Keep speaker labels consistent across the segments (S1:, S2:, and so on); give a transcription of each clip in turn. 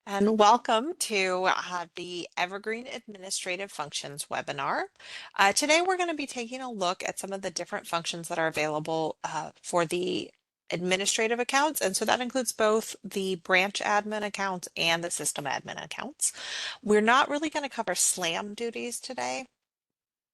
S1: And welcome to the Evergreen Administrative Functions webinar. Today we're going to be taking a look at some of the different functions that are available for the administrative accounts. And so that includes both the branch admin accounts and the system admin accounts. We're not really going to cover SLAM duties today.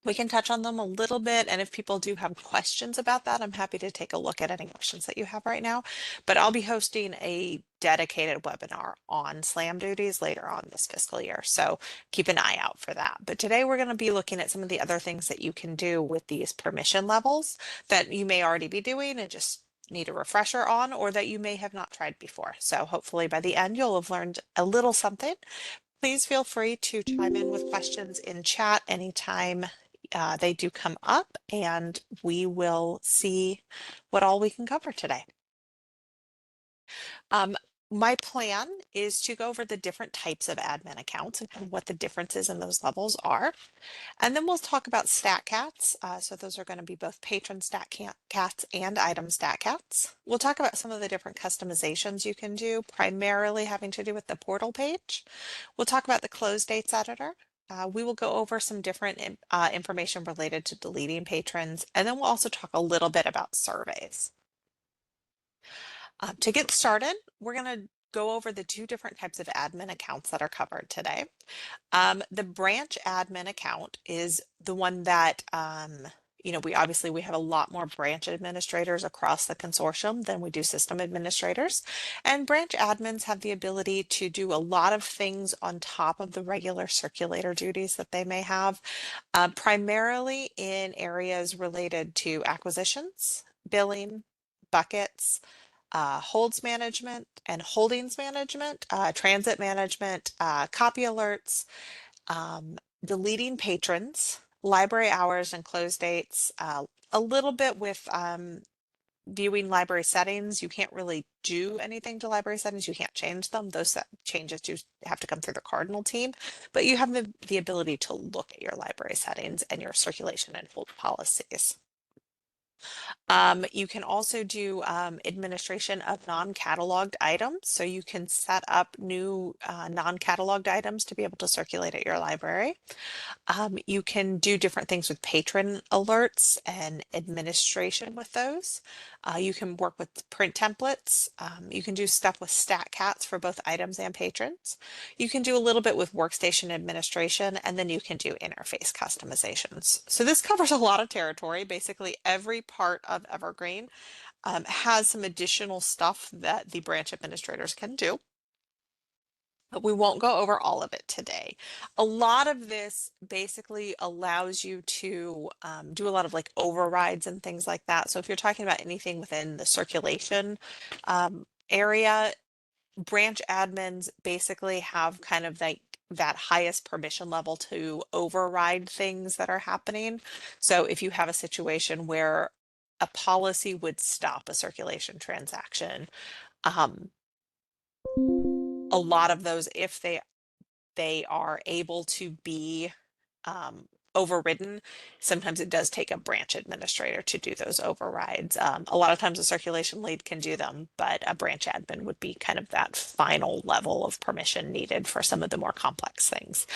S1: We can touch on them a little bit, and if people do have questions about that, I'm happy to take a look at any questions that you have right now. But I'll be hosting a dedicated webinar on SLAM duties later on this fiscal year, so keep an eye out for that. But today we're going to be looking at some of the other things that you can do with these permission levels that you may already be doing and just need a refresher on, or that you may have not tried before. So hopefully by the end, you'll have learned a little something. Please feel free to chime in with questions in chat anytime they do come up, and we will see what all we can cover today. Um, my plan is to go over the different types of admin accounts and what the differences in those levels are. And then we'll talk about stat cats. So those are going to be both patron stat cats and item stat cats. We'll talk about some of the different customizations you can do, primarily having to do with the portal page. We'll talk about the close dates editor. We will go over some different information related to deleting patrons, and then we'll also talk a little bit about surveys. To get started, we're going to go over the two different types of admin accounts that are covered today. The branch admin account is the one that, we have a lot more branch administrators across the consortium than we do system administrators. And branch admins have the ability to do a lot of things on top of the regular circulator duties that they may have, primarily in areas related to acquisitions, billing, buckets, holds management and holdings management, transit management, copy alerts, deleting patrons, library hours and close dates, a little bit with viewing library settings. You can't really do anything to library settings. You can't change them. Those changes do have to come through the Cardinal team, but you have the ability to look at your library settings and your circulation and hold policies. You can also do administration of non-cataloged items. So you can set up new non-cataloged items to be able to circulate at your library. You can do different things with patron alerts and administration with those. You can work with print templates. You can do stuff with stat cats for both items and patrons. You can do a little bit with workstation administration, and then you can do interface customizations. So this covers a lot of territory. Basically, every part of Evergreen has some additional stuff that the branch administrators can do. But we won't go over all of it today. A lot of this basically allows you to do a lot of like overrides and things like that. So if you're talking about anything within the circulation area, branch admins basically have kind of like that highest permission level to override things that are happening. So if you have a situation where a policy would stop a circulation transaction, a lot of those, if they are able to be overridden, sometimes it does take a branch administrator to do those overrides. A lot of times a circulation lead can do them, but a branch admin would be kind of that final level of permission needed for some of the more complex things.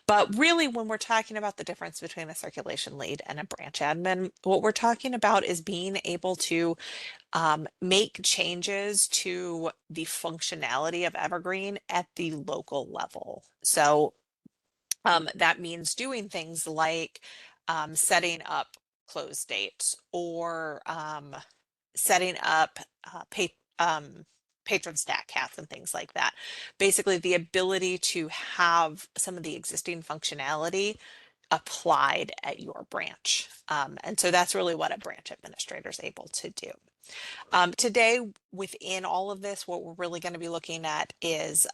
S1: But really, when we're talking about the difference between a circulation lead and a branch admin, what we're talking about is being able to make changes to the functionality of Evergreen at the local level. So that means doing things like setting up close dates, or setting up patron stat cats and things like that. Basically, the ability to have some of the existing functionality applied at your branch. And so that's really what a branch administrator is able to do. Today, within all of this, what we're really going to be looking at is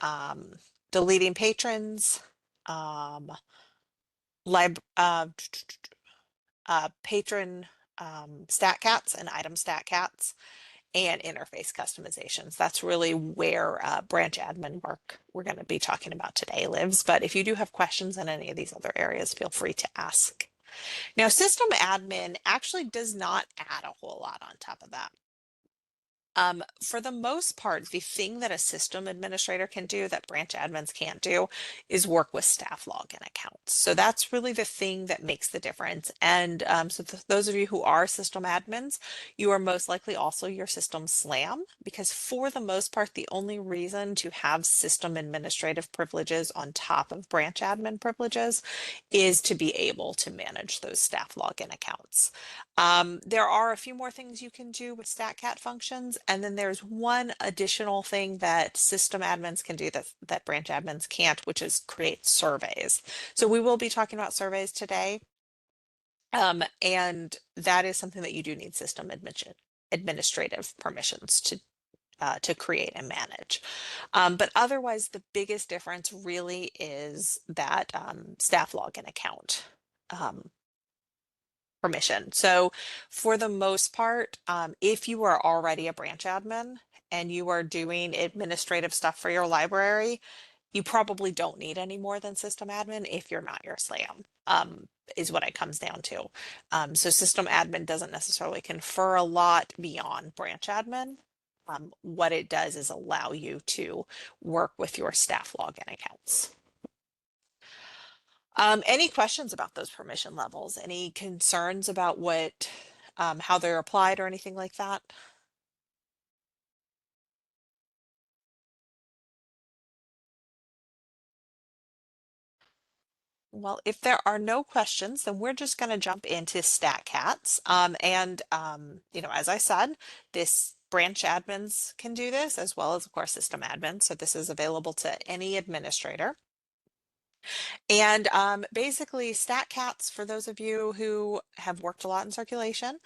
S1: deleting patrons, um, patron stat cats and item stat cats, and interface customizations. That's really where branch admin work we're going to be talking about today lives. But if you do have questions in any of these other areas, feel free to ask. Now, system admin actually does not add a whole lot on top of that. For the most part, the thing that a system administrator can do that branch admins can't do is work with staff login accounts. So that's really the thing that makes the difference. And so those of you who are system admins, you are most likely also your system SLAM, because for the most part, the only reason to have system administrative privileges on top of branch admin privileges is to be able to manage those staff login accounts. There are a few more things you can do with StatCat functions, and then there's one additional thing that system admins can do that branch admins can't, which is create surveys. So we will be talking about surveys today, and that is something that you do need system administrative permissions to create and manage. But otherwise, the biggest difference really is that staff login account. Um, Permission. So for the most part, if you are already a branch admin and you are doing administrative stuff for your library, you probably don't need any more than system admin if you're not your SLAM, is what it comes down to. So system admin doesn't necessarily confer a lot beyond branch admin. What it does is allow you to work with your staff login accounts. Any questions about those permission levels? Any concerns about how they're applied or anything like that? Well, if there are no questions, then we're just going to jump into StatCats. As I said, this branch admins can do this as well as, of course, system admins. So this is available to any administrator. And basically, StatCats, for those of you who have worked a lot in circulation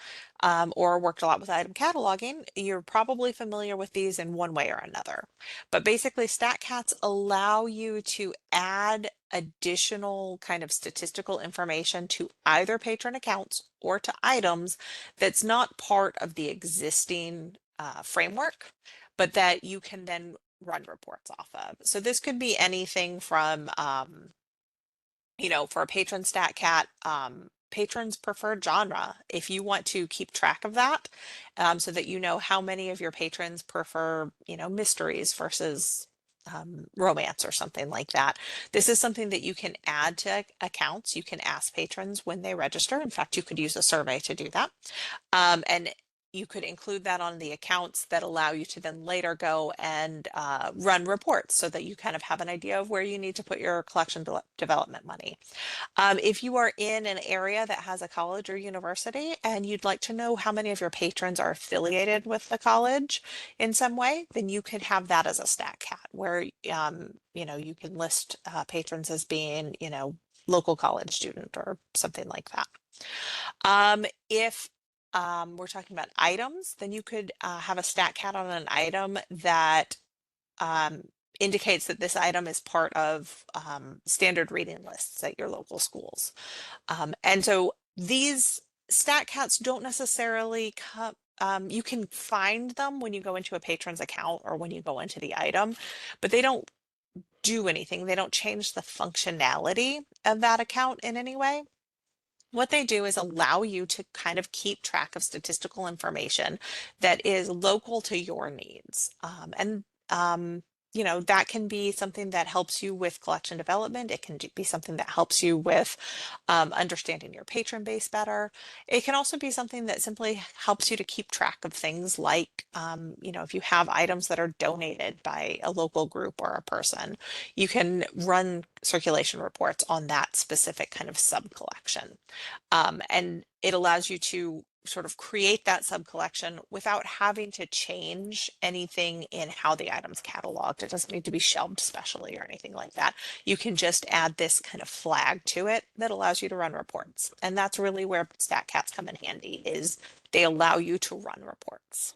S1: or worked a lot with item cataloging, you're probably familiar with these in one way or another. But basically, StatCats allow you to add additional kind of statistical information to either patron accounts or to items that's not part of the existing framework, but that you can then run reports off of. So this could be anything from for a patron stat cat, patrons preferred genre. If you want to keep track of that, so that you know how many of your patrons prefer, mysteries versus romance or something like that. This is something that you can add to accounts. You can ask patrons when they register. In fact, you could use a survey to do that. And you could include that on the accounts that allow you to then later go and run reports so that you kind of have an idea of where you need to put your collection development money. If you are in an area that has a college or university and you'd like to know how many of your patrons are affiliated with the college in some way, then you could have that as a stat cat where you can list patrons as being, local college student or something like that. If we're talking about items, then you could have a stat cat on an item that um, indicates that this item is part of standard reading lists at your local schools. And so these stat cats don't necessarily come. You can find them when you go into a patron's account or when you go into the item, but they don't do anything. They don't change the functionality of that account in any way. What they do is allow you to kind of keep track of statistical information that is local to your needs. That can be something that helps you with collection development. It can be something that helps you with understanding your patron base better. It can also be something that simply helps you to keep track of things like, if you have items that are donated by a local group or a person, you can run circulation reports on that specific kind of sub collection. And it allows you to sort of create that sub collection without having to change anything in how the item's cataloged. It doesn't need to be shelved specially or anything like that. You can just add this kind of flag to it that allows you to run reports. And that's really where StatCats come in handy, is they allow you to run reports.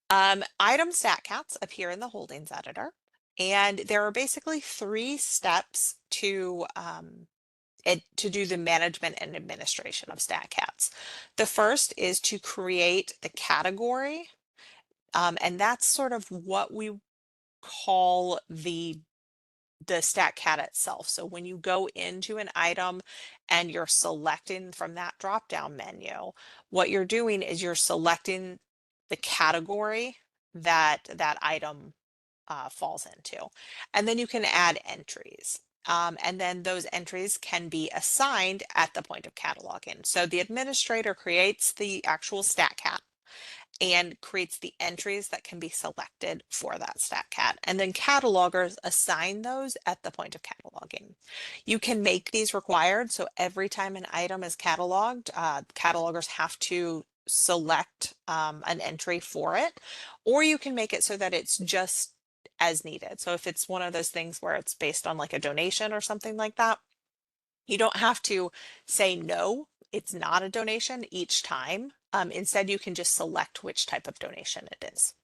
S1: Item StatCats appear in the holdings editor, and there are basically 3 steps to do the management and administration of StatCats. The first is to create the category, and that's sort of what we call the StatCat itself. So when you go into an item and you're selecting from that drop-down menu, what you're doing is you're selecting the category that that item falls into. And then you can add entries. And then those entries can be assigned at the point of cataloging. So the administrator creates the actual stat cat and creates the entries that can be selected for that stat cat. And then catalogers assign those at the point of cataloging. You can make these required. So every time an item is cataloged, catalogers have to select an entry for it, or you can make it so that it's just as needed. So if it's one of those things where it's based on like a donation or something like that, you don't have to say no, it's not a donation each time. Instead, you can just select which type of donation it is.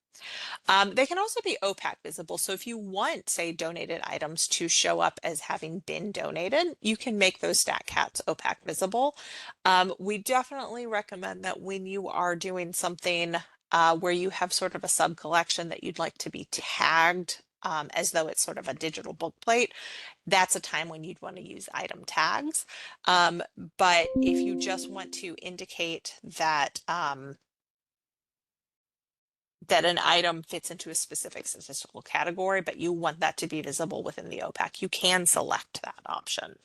S1: They can also be OPAC visible. So if you want, say, donated items to show up as having been donated, you can make those stat cats OPAC visible. We definitely recommend that when you are doing something where you have sort of a sub collection that you'd like to be tagged as though it's sort of a digital book plate, that's a time when you'd want to use item tags. But if you just want to indicate that that an item fits into a specific statistical category, but you want that to be visible within the OPAC, you can select that option.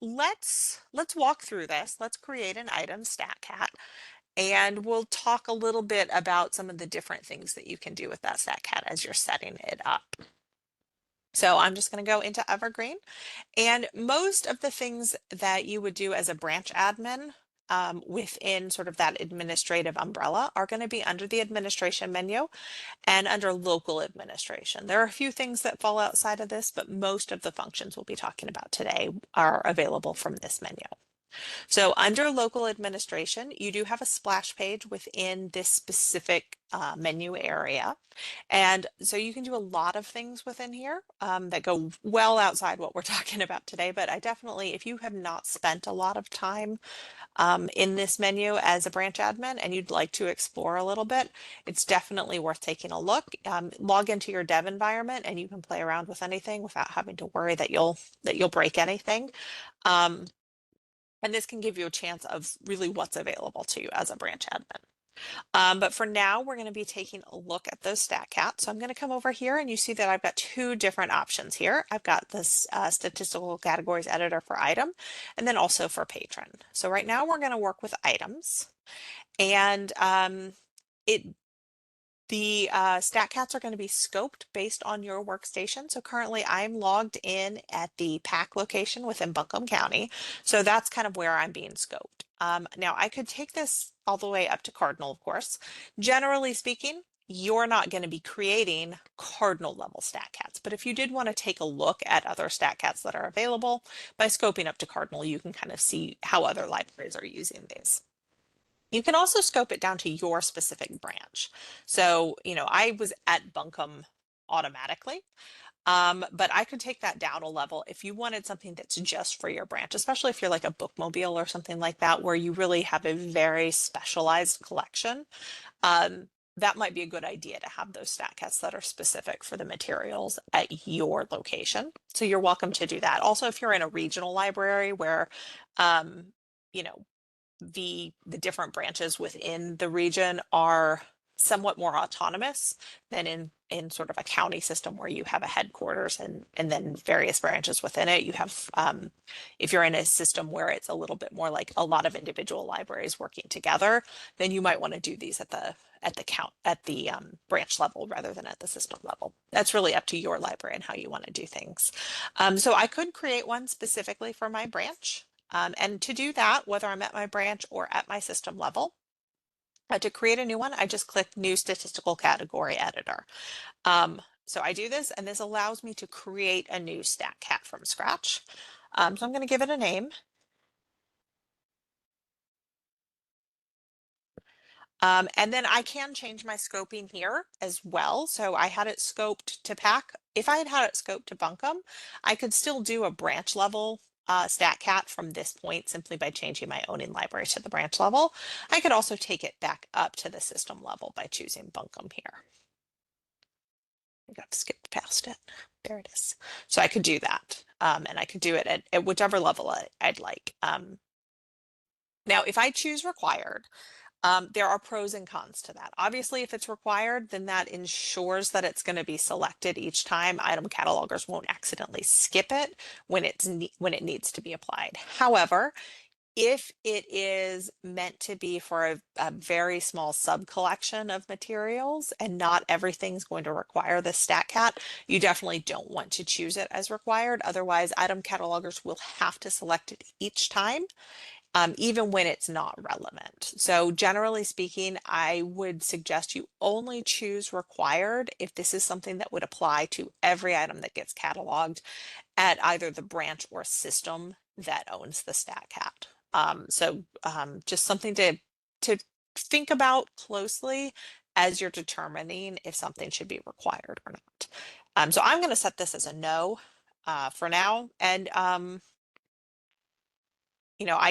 S1: Let's walk through this. Let's create an item stat cat, and we'll talk a little bit about some of the different things that you can do with that stat cat as you're setting it up. So I'm just going to go into Evergreen, and most of the things that you would do as a branch admin within sort of that administrative umbrella are going to be under the administration menu and under local administration. There are a few things that fall outside of this, but most of the functions we'll be talking about today are available from this menu. So under local administration, you do have a splash page within this specific menu area. And so you can do a lot of things within here that go well outside what we're talking about today. But I definitely, if you have not spent a lot of time in this menu as a branch admin and you'd like to explore a little bit, it's definitely worth taking a look. Log into your dev environment and you can play around with anything without having to worry that you'll break anything. And this can give you a chance of really what's available to you as a branch admin. But for now, we're going to be taking a look at those stat cats. So I'm going to come over here and you see that I've got two different options here. I've got this statistical categories editor for item and then also for patron. So right now we're going to work with items, and it the stat cats are going to be scoped based on your workstation. So currently I'm logged in at the PAC location within Buncombe County. So that's kind of where I'm being scoped. Now I could take this all the way up to Cardinal, of course. Generally speaking, you're not going to be creating Cardinal level stat cats. But if you did want to take a look at other stat cats that are available, by scoping up to Cardinal, you can kind of see how other libraries are using these. You can also scope it down to your specific branch. So, I was at Buncombe automatically, but I could take that down a level if you wanted something that's just for your branch, especially if you're like a bookmobile or something like that, where you really have a very specialized collection. That might be a good idea to have those stat cats that are specific for the materials at your location. So you're welcome to do that. Also, if you're in a regional library where, um, you know, the different branches within the region are somewhat more autonomous than in sort of a county system where you have a headquarters and then various branches within it. You have if you're in a system where it's a little bit more like a lot of individual libraries working together, then you might want to do these at the branch level rather than at the system level. That's really up to your library and how you want to do things. So I could create one specifically for my branch. And to do that, whether I'm at my branch or at my system level, to create a new one, I just click New Statistical Category Editor. So I do this, and this allows me to create a new stat cat from scratch. So I'm going to give it a name. And then I can change my scoping here as well. So I had it scoped to PAC. If I had it scoped to Buncombe, I could still do a branch level stat cat from this point simply by changing my owning library to the branch level. I could also take it back up to the system level by choosing Buncombe here. I got skipped past it. There it is. So I could do that. And I could do it at whichever level I'd like. Now, if I choose required, There are pros and cons to that. Obviously, if it's required, then that ensures that it's going to be selected each time. Item catalogers won't accidentally skip it when when it needs to be applied. However, if it is meant to be for a very small sub collection of materials and not everything's going to require the stat cat, you definitely don't want to choose it as required. Otherwise, item catalogers will have to select it each time, even when it's not relevant. So generally speaking, I would suggest you only choose required if this is something that would apply to every item that gets cataloged at either the branch or system that owns the stat cat. Just something to think about closely as you're determining if something should be required or not. So I'm going to set this as a no for now, and I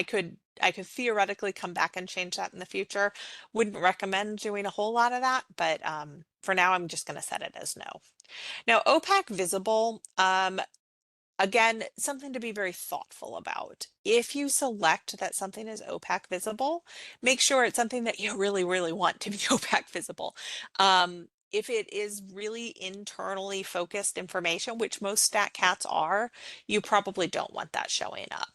S1: could theoretically come back and change that in the future. Wouldn't recommend doing a whole lot of that, but for now I'm just going to set it as no. Now, opaque visible. Again, something to be very thoughtful about. If you select that something is opaque visible, make sure it's something that you really, really want to be opaque visible. If it is really internally focused information, which most stat cats are, you probably don't want that showing up.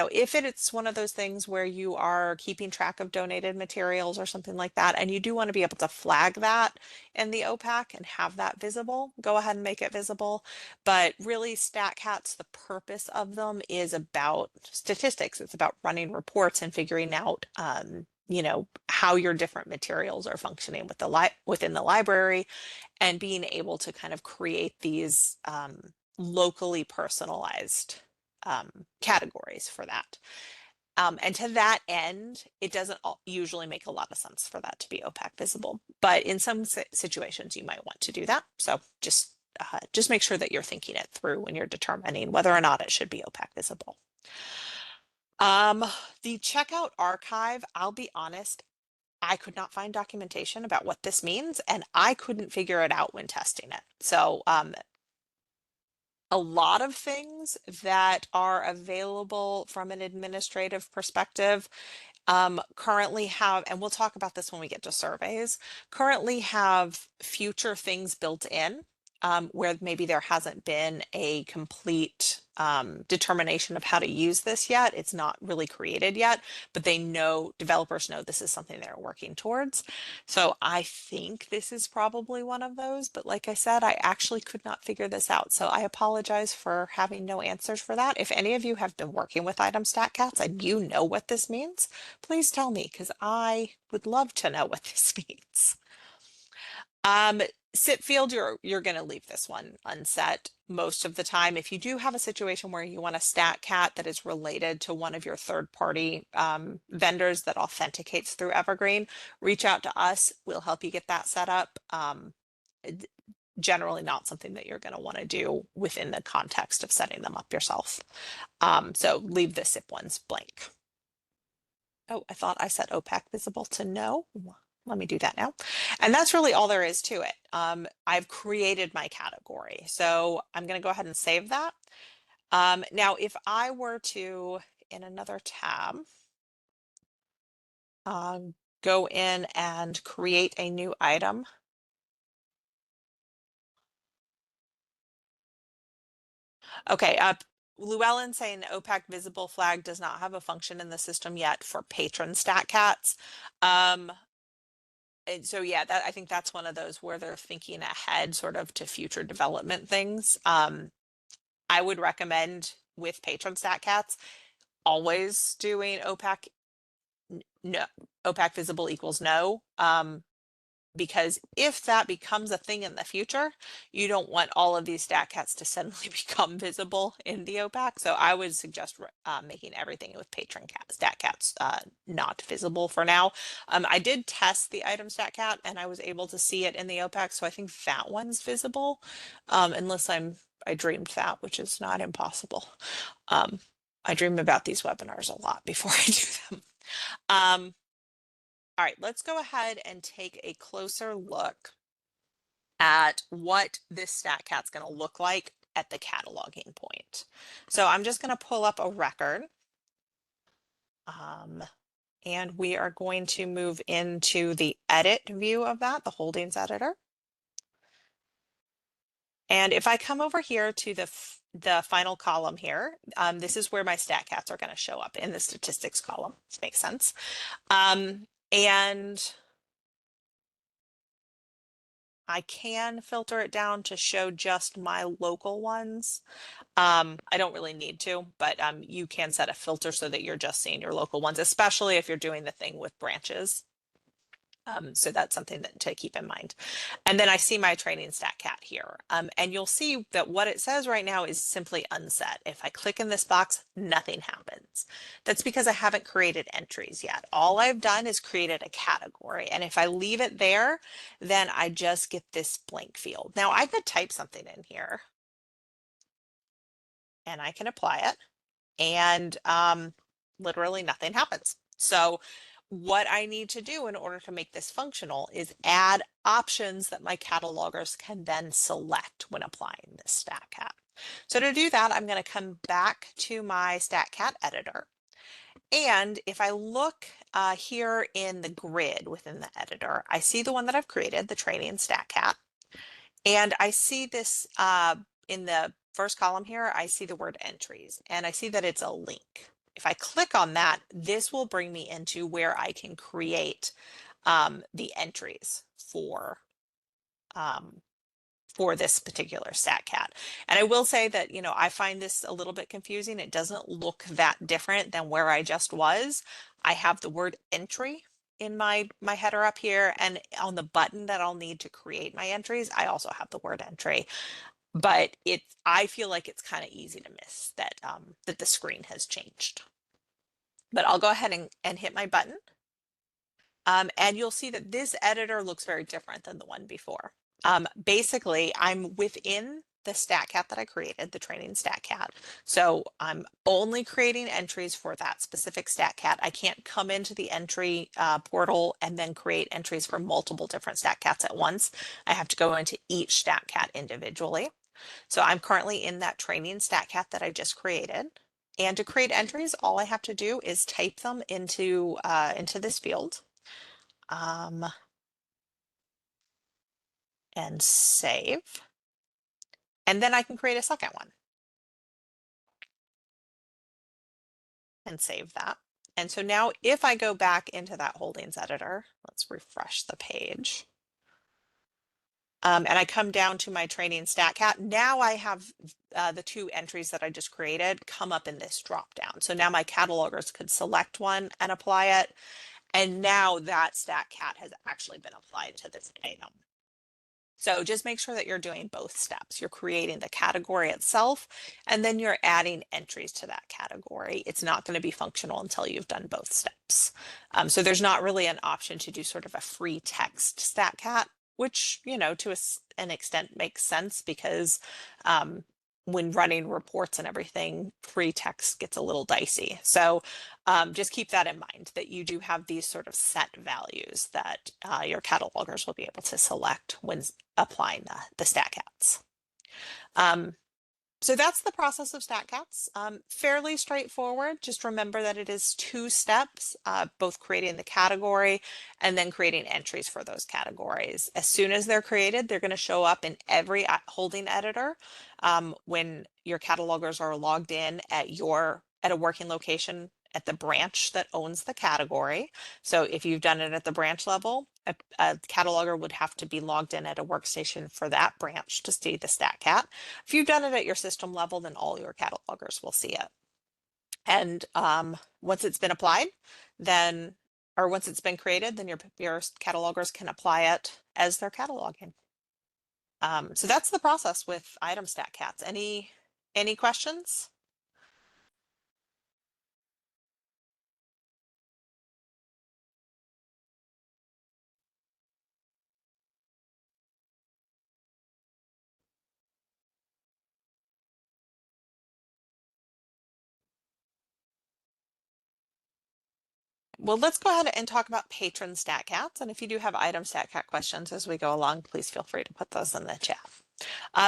S1: If it's one of those things where you are keeping track of donated materials or something like that, and you do want to be able to flag that in the opaque and have that visible, go ahead and make it visible. But really, StatCats, the purpose of them is about statistics. It's about running reports and figuring out, how your different materials are functioning within the library, and being able to kind of create these locally personalized categories for that. And to that end, it doesn't usually make a lot of sense for that to be opaque visible, but in some situations you might want to do that. So just make sure that you're thinking it through when you're determining whether or not it should be opaque visible. The checkout archive, I'll be honest, I could not find documentation about what this means, and I couldn't figure it out when testing it. So a lot of things that are available from an administrative perspective currently have, and we'll talk about this when we get to surveys, currently have future things built in, where maybe there hasn't been a complete determination of how to use this yet. It's not really created yet, but developers know this is something they're working towards. So I think this is probably one of those, but like I said, I actually could not figure this out. So I apologize for having no answers for that. If any of you have been working with item stat cats and you know what this means, please tell me, because I would love to know what this means. Sit field, you're going to leave this one unset most of the time. If you do have a situation where you want a stat cat that is related to one of your third-party vendors that authenticates through Evergreen, reach out to us. We'll help you get that set up. Generally not something that you're going to want to do within the context of setting them up yourself. So leave the SIP ones blank. Oh, I thought I set opaque visible to no. Let me do that now. And that's really all there is to it. I've created my category. So I'm going to go ahead and save that. Now, if I were to, in another tab, go in and create a new item. Okay, Llewellyn saying opaque visible flag does not have a function in the system yet for patron stat cats. And so yeah, I think that's one of those where they're thinking ahead sort of to future development things. I would recommend with patron stat cats always doing opaque, no, opaque visible equals no. Because if that becomes a thing in the future, you don't want all of these stat cats to suddenly become visible in the opaque. So I would suggest making everything with patron stat cats not visible for now. I did test the item stat cat and I was able to see it in the opaque. So I think that one's visible, unless I dreamed that, which is not impossible. I dream about these webinars a lot before I do them. All right, let's go ahead and take a closer look at what this stat cat's going to look like at the cataloging point. So I'm just going to pull up a record. And we are going to move into the edit view of that, the holdings editor. And if I come over here to the final column here, this is where my stat cats are going to show up in the statistics column. This makes sense. And I can filter it down to show just my local ones. I don't really need to, but you can set a filter so that you're just seeing your local ones, especially if you're doing the thing with branches. So that's something to keep in mind. And then I see my training stat cat here. And you'll see that what it says right now is simply unset. If I click in this box, nothing happens. That's because I haven't created entries yet. All I've done is created a category. And if I leave it there, then I just get this blank field. Now I could type something in here and I can apply it, and literally nothing happens. So what I need to do in order to make this functional is add options that my catalogers can then select when applying this StatCat. So to do that, I'm going to come back to my StatCat editor. And if I look here in the grid within the editor, I see the one that I've created, the training StatCat. And I see this in the first column here, I see the word entries, and I see that it's a link. If I click on that, this will bring me into where I can create the entries for this particular StatCat. And I will say that, you know, I find this a little bit confusing. It doesn't look that different than where I just was. I have the word entry in my header up here, and on the button that I'll need to create my entries, I also have the word entry. But I feel like it's kind of easy to miss that that the screen has changed. But I'll go ahead and hit my button. And you'll see that this editor looks very different than the one before. Basically, I'm within the StatCat that I created, the training StatCat. So I'm only creating entries for that specific StatCat. I can't come into the entry portal and then create entries for multiple different StatCats at once. I have to go into each StatCat individually. So I'm currently in that training StatCat that I just created. And to create entries, all I have to do is type them into this field. And save. And then I can create a second one and save that. And so now if I go back into that holdings editor, let's refresh the page. And I come down to my training StatCat. Now I have the two entries that I just created come up in this drop down. So now my catalogers could select one and apply it. And now that StatCat has actually been applied to this item. So just make sure that you're doing both steps. You're creating the category itself, and then you're adding entries to that category. It's not going to be functional until you've done both steps. So there's not really an option to do sort of a free text StatCat, which, you know, to an extent makes sense because when running reports and everything, free text gets a little dicey. So just keep that in mind, that you do have these sort of set values that your catalogers will be able to select when applying the StatCats. So that's the process of StatCats. Fairly straightforward. Just remember that it is two steps, both creating the category and then creating entries for those categories. As soon as they're created, they're going to show up in every holding editor when your catalogers are logged in at a working location at the branch that owns the category. So if you've done it at the branch level, a cataloger would have to be logged in at a workstation for that branch to see the StatCat. If you've done it at your system level, then all your catalogers will see it. And once it's been applied, then, or once it's been created, then your catalogers can apply it as they're cataloging. So that's the process with item StatCats. Any questions? Well, let's go ahead and talk about patron StatCats. And if you do have item StatCat questions as we go along, please feel free to put those in the chat.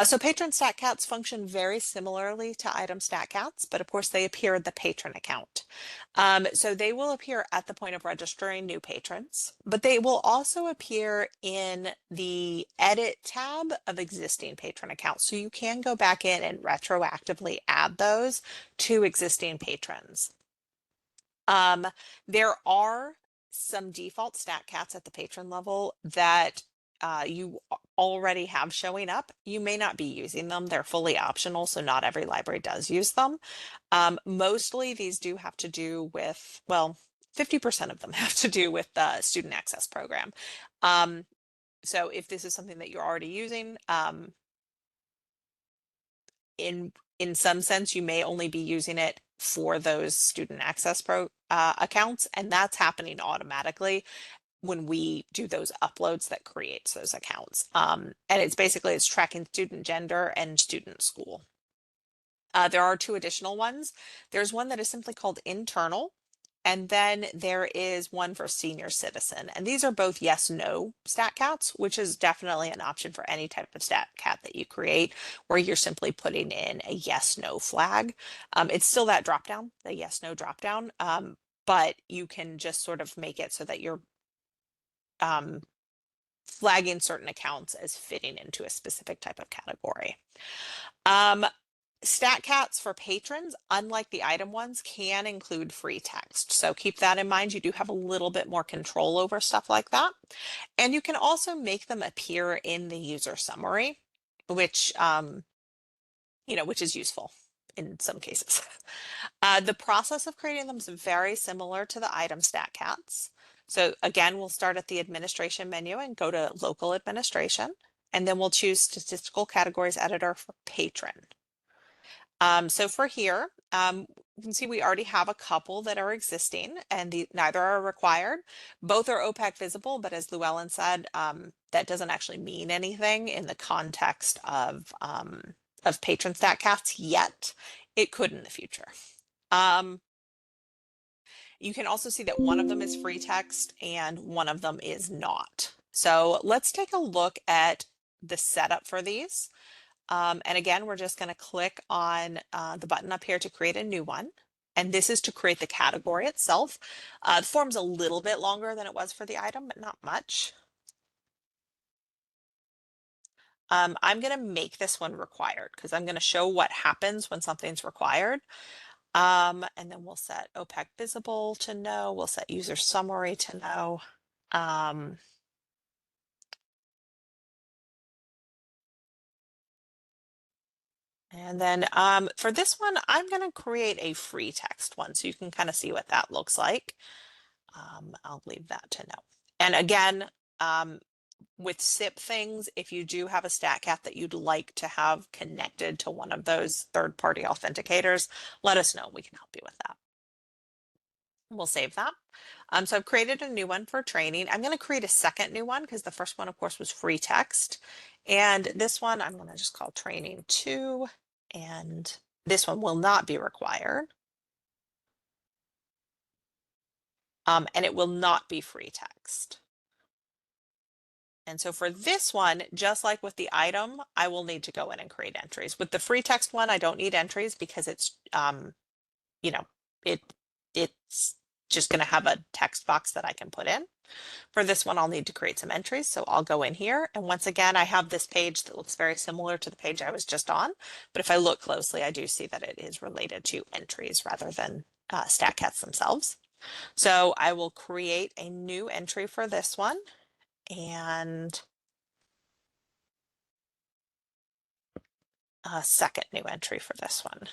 S1: So patron stat cats function very similarly to item stat cats, but of course they appear in the patron account. So they will appear at the point of registering new patrons, but they will also appear in the edit tab of existing patron accounts. So you can go back in and retroactively add those to existing patrons. Um, there are some default stat cats at the patron level that you already have showing up. You may not be using them. They're fully optional, so not every library does use them. Mostly these do have to do with, well, 50% of them have to do with the student access program. So if this is something that you're already using, in some sense, you may only be using it for those student access accounts, and that's happening automatically when we do those uploads that creates those accounts. And it's tracking student gender and student school. There are two additional ones. There's one that is simply called internal, and then there is one for senior citizen. And these are both yes, no stat cats, which is definitely an option for any type of stat cat that you create, where you're simply putting in a yes, no flag. It's still that drop down, the yes, no drop down, but you can just sort of make it so that you're um, flagging certain accounts as fitting into a specific type of category. Stat cats for patrons, unlike the item ones, can include free text. So keep that in mind. You do have a little bit more control over stuff like that. And you can also make them appear in the user summary, which, which is useful in some cases. The process of creating them is very similar to the item stat cats. So again, we'll start at the administration menu and go to local administration, and then we'll choose statistical categories editor for patron. So for here, you can see we already have a couple that are existing, and neither are required. Both are OPAC visible, but as Llewellyn said, that doesn't actually mean anything in the context of patron statcasts yet. It could in the future. You can also see that one of them is free text and one of them is not. So let's take a look at the setup for these. And again, we're just going to click on the button up here to create a new one. And this is to create the category itself. The form's a little bit longer than it was for the item, but not much. I'm going to make this one required because I'm going to show what happens when something's required. And then we'll set OPAC visible to no. We'll set user summary to no. And then for this one, I'm going to create a free text one so you can kind of see what that looks like. I'll leave that to no. And again, with SIP things, if you do have a stat cat that you'd like to have connected to one of those third-party authenticators, let us know. We can help you with that. We'll save that. So I've created a new one for training. I'm going to create a second new one because the first one, of course, was free text. And this one I'm going to just call training 2. And this one will not be required. And it will not be free text. And so for this one, just like with the item, I will need to go in and create entries. With the free text one, I don't need entries because it's, it's just going to have a text box that I can put in. For this one, I'll need to create some entries. So I'll go in here. And once again, I have this page that looks very similar to the page I was just on. But if I look closely, I do see that it is related to entries rather than StatCats themselves. So I will create a new entry for this one. And a second new entry for this one.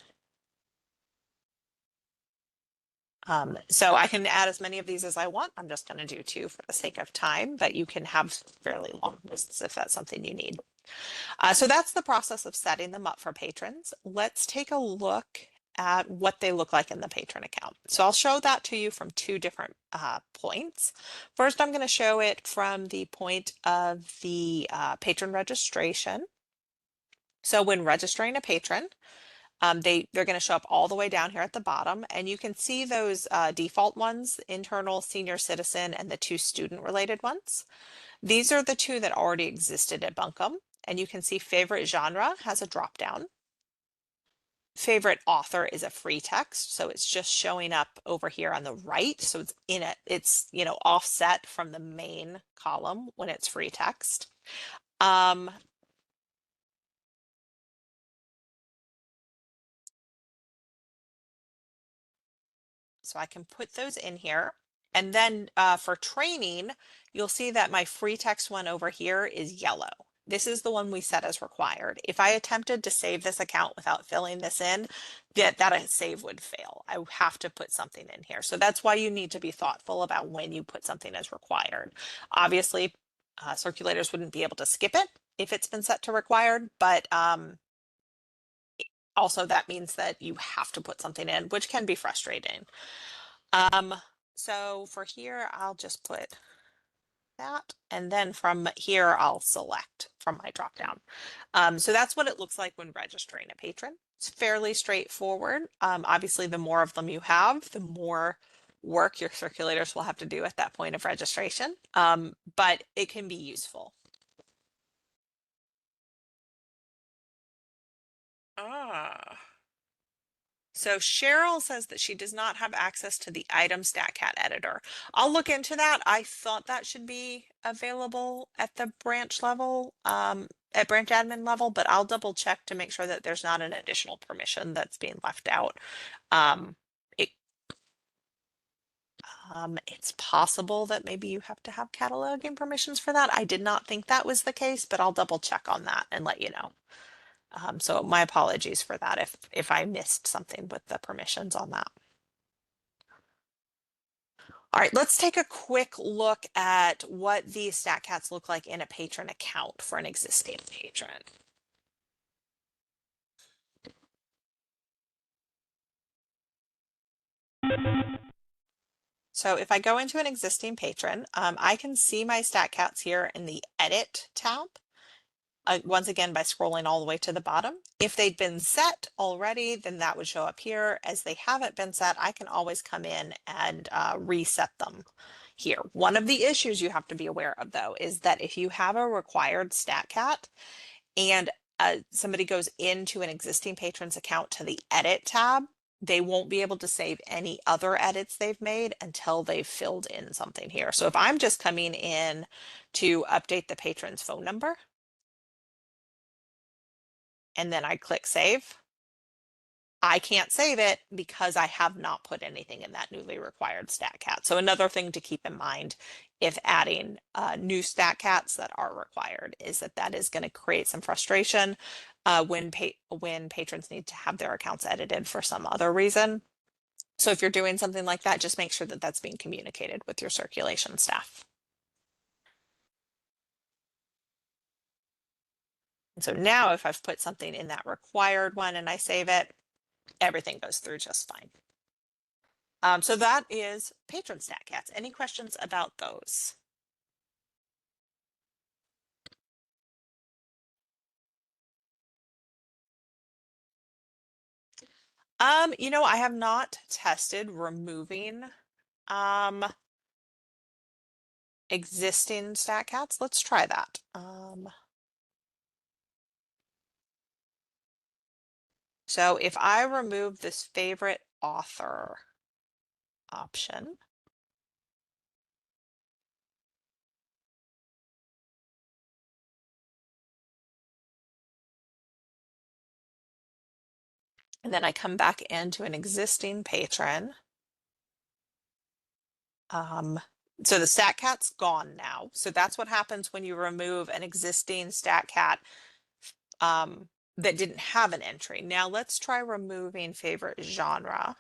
S1: So I can add as many of these as I want. I'm just going to do 2 for the sake of time, but you can have fairly long lists if that's something you need. So that's the process of setting them up for patrons. Let's take a look at what they look like in the patron account. So I'll show that to you from 2 different points. First, I'm going to show it from the point of the patron registration. So when registering a patron, they're going to show up all the way down here at the bottom, and you can see those default ones, internal, senior citizen, and the 2 student related ones. These are the 2 that already existed at Bunkum. and you can see favorite genre has a drop down. Favorite author is a free text, so it's just showing up over here on the right. So it's in it, it's, you know, offset from the main column when it's free text. Um, so I can put those in here. And then for training, you'll see that my free text one over here is yellow. This is the one we set as required. If I attempted to save this account without filling this in, that save would fail. I have to put something in here. So that's why you need to be thoughtful about when you put something as required. Obviously, circulators wouldn't be able to skip it if it's been set to required, but also that means that you have to put something in, which can be frustrating. Um, so for here, I'll just put that, and then from here, I'll select from my dropdown. So that's what it looks like when registering a patron. It's fairly straightforward. Obviously, the more of them you have, the more work your circulators will have to do at that point of registration, but it can be useful. Ah. So Cheryl says that she does not have access to the item StatCat editor. I'll look into that. I thought that should be available at the branch level, at branch admin level, but I'll double check to make sure that there's not an additional permission that's being left out. Um, it, it's possible that maybe you have to have cataloging permissions for that. I did not think that was the case, but I'll double check on that and let you know. So my apologies for that if I missed something with the permissions on that. All right, let's take a quick look at what these StatCats look like in a patron account for an existing patron. So if I go into an existing patron, I can see my StatCats here in the Edit tab. Once again, by scrolling all the way to the bottom. If they'd been set already, then that would show up here. As they haven't been set, I can always come in and reset them here. One of the issues you have to be aware of, though, is that if you have a required StatCat and somebody goes into an existing patron's account to the Edit tab, they won't be able to save any other edits they've made until they've filled in something here. So if I'm just coming in to update the patron's phone number, and then I click save, I can't save it because I have not put anything in that newly required StatCat. So another thing to keep in mind if adding new StatCats that are required is that is going to create some frustration when patrons need to have their accounts edited for some other reason. So if you're doing something like that, just make sure that that's being communicated with your circulation staff. And so now if I've put something in that required one and I save it, everything goes through just fine. So that is patron StatCats. Any questions about those? You know, I have not tested removing um existing StatCats. Let's try that. So if I remove this favorite author option, and then I come back into an existing patron, so the StatCat's gone now. So that's what happens when you remove an existing StatCat that didn't have an entry. Now let's try removing favorite genre.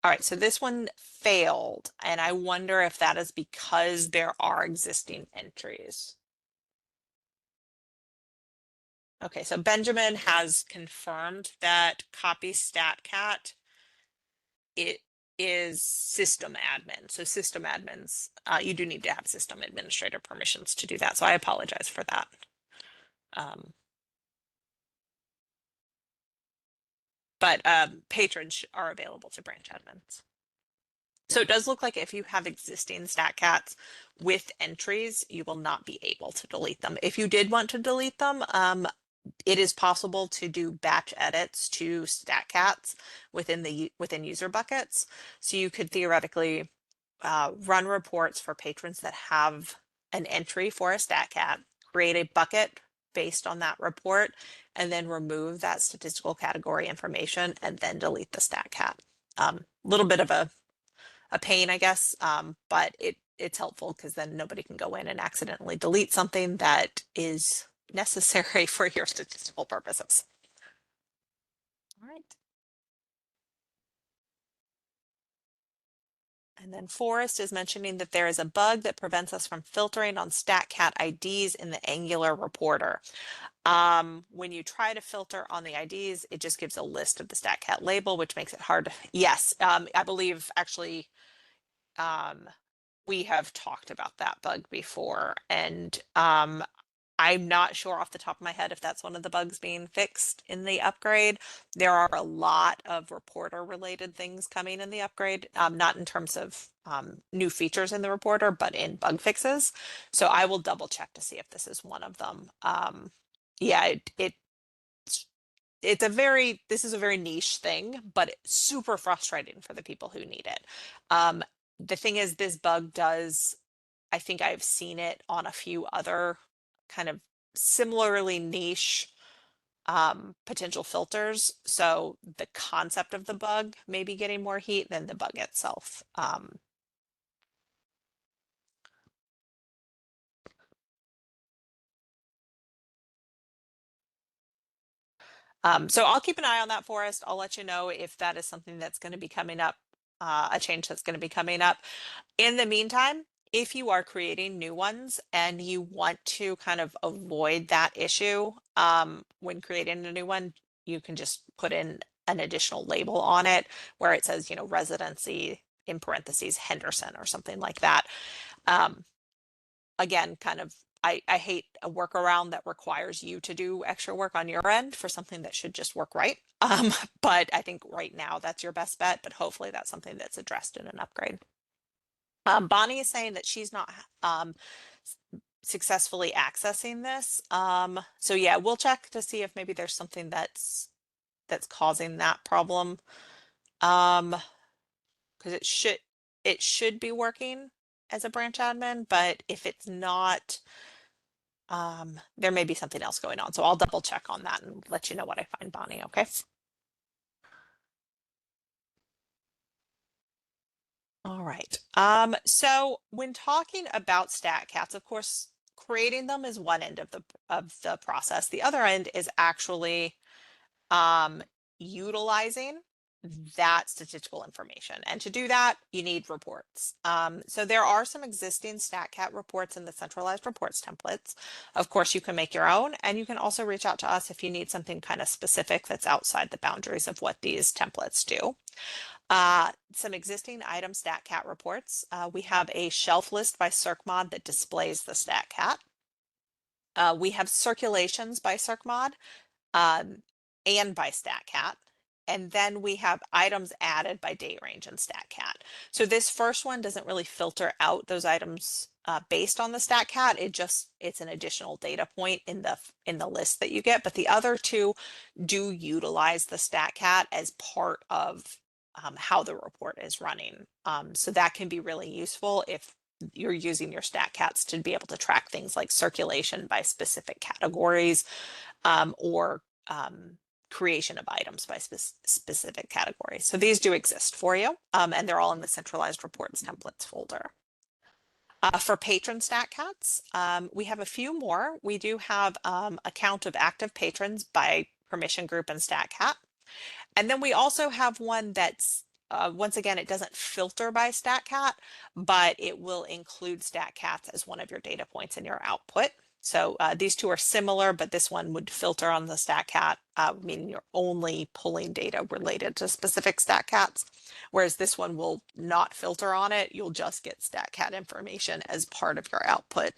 S1: All right, so this one failed, and I wonder if that is because there are existing entries. Okay, so Benjamin has confirmed that copy StatCat it is system admin. So system admins, you do need to have system administrator permissions to do that. So I apologize for that. But patrons are available to branch admins. So it does look like if you have existing StatCats with entries, you will not be able to delete them. If you did want to delete them, it is possible to do batch edits to StatCats within user buckets. So you could theoretically run reports for patrons that have an entry for a StatCat, create a bucket based on that report, and then remove that statistical category information and then delete the StatCat. Little bit of a pain, I guess, but it's helpful because then nobody can go in and accidentally delete something that is necessary for your statistical purposes. All right. And then Forrest is mentioning that there is a bug that prevents us from filtering on StatCat IDs in the Angular reporter. When you try to filter on the IDs, it just gives a list of the StatCat label, which makes it hard. Yes, I believe actually we have talked about that bug before, and I'm not sure off the top of my head if that's one of the bugs being fixed in the upgrade. There are a lot of reporter related things coming in the upgrade, not in terms of new features in the reporter, but in bug fixes. So I will double check to see if this is one of them. Yeah, it's a very, this is a very niche thing, but it's super frustrating for the people who need it. The thing is, this bug does, I think I've seen it on a few other kind of similarly niche potential filters. So the concept of the bug may be getting more heat than the bug itself. So I'll keep an eye on that, Forest. I'll let you know if that is something that's going to be coming up, a change that's going to be coming up. In the meantime, if you are creating new ones and you want to kind of avoid that issue when creating a new one, you can just put in an additional label on it where it says, you know, residency in parentheses Henderson or something like that. Um, again, kind of, I hate a workaround that requires you to do extra work on your end for something that should just work right. But I think right now that's your best bet, but hopefully that's something that's addressed in an upgrade. Bonnie is saying that she's not successfully accessing this. So yeah, we'll check to see if maybe there's something that's causing that problem. Because it should be working as a branch admin, but if it's not, there may be something else going on. So I'll double check on that and let you know what I find, Bonnie. Okay. All right. So when talking about stat cats, of course, creating them is one end of the process. The other end is actually um, utilizing that statistical information. And to do that, you need reports. So there are some existing StatCat reports in the centralized reports templates. Of course, you can make your own, and you can also reach out to us if you need something kind of specific that's outside the boundaries of what these templates do. Some existing item StatCat reports. We have a shelf list by CircMod that displays the StatCat. We have circulations by CircMod um, and by StatCat. And then we have items added by date range and StatCat. So this first one doesn't really filter out those items based on the StatCat. It's an additional data point in the list that you get. But the other two do utilize the StatCat as part of how the report is running. So that can be really useful if you're using your StatCats to be able to track things like circulation by specific categories or creation of items by specific categories. So these do exist for you, and they're all in the centralized reports templates folder. For patron StatCats, we have a few more. We do have a count of active patrons by permission group and StatCat. And then we also have one that's, once again, it doesn't filter by StatCat, but it will include StatCats as one of your data points in your output. So these two are similar, but this one would filter on the StatCat, meaning you're only pulling data related to specific StatCats, whereas this one will not filter on it. You'll just get StatCat information as part of your output.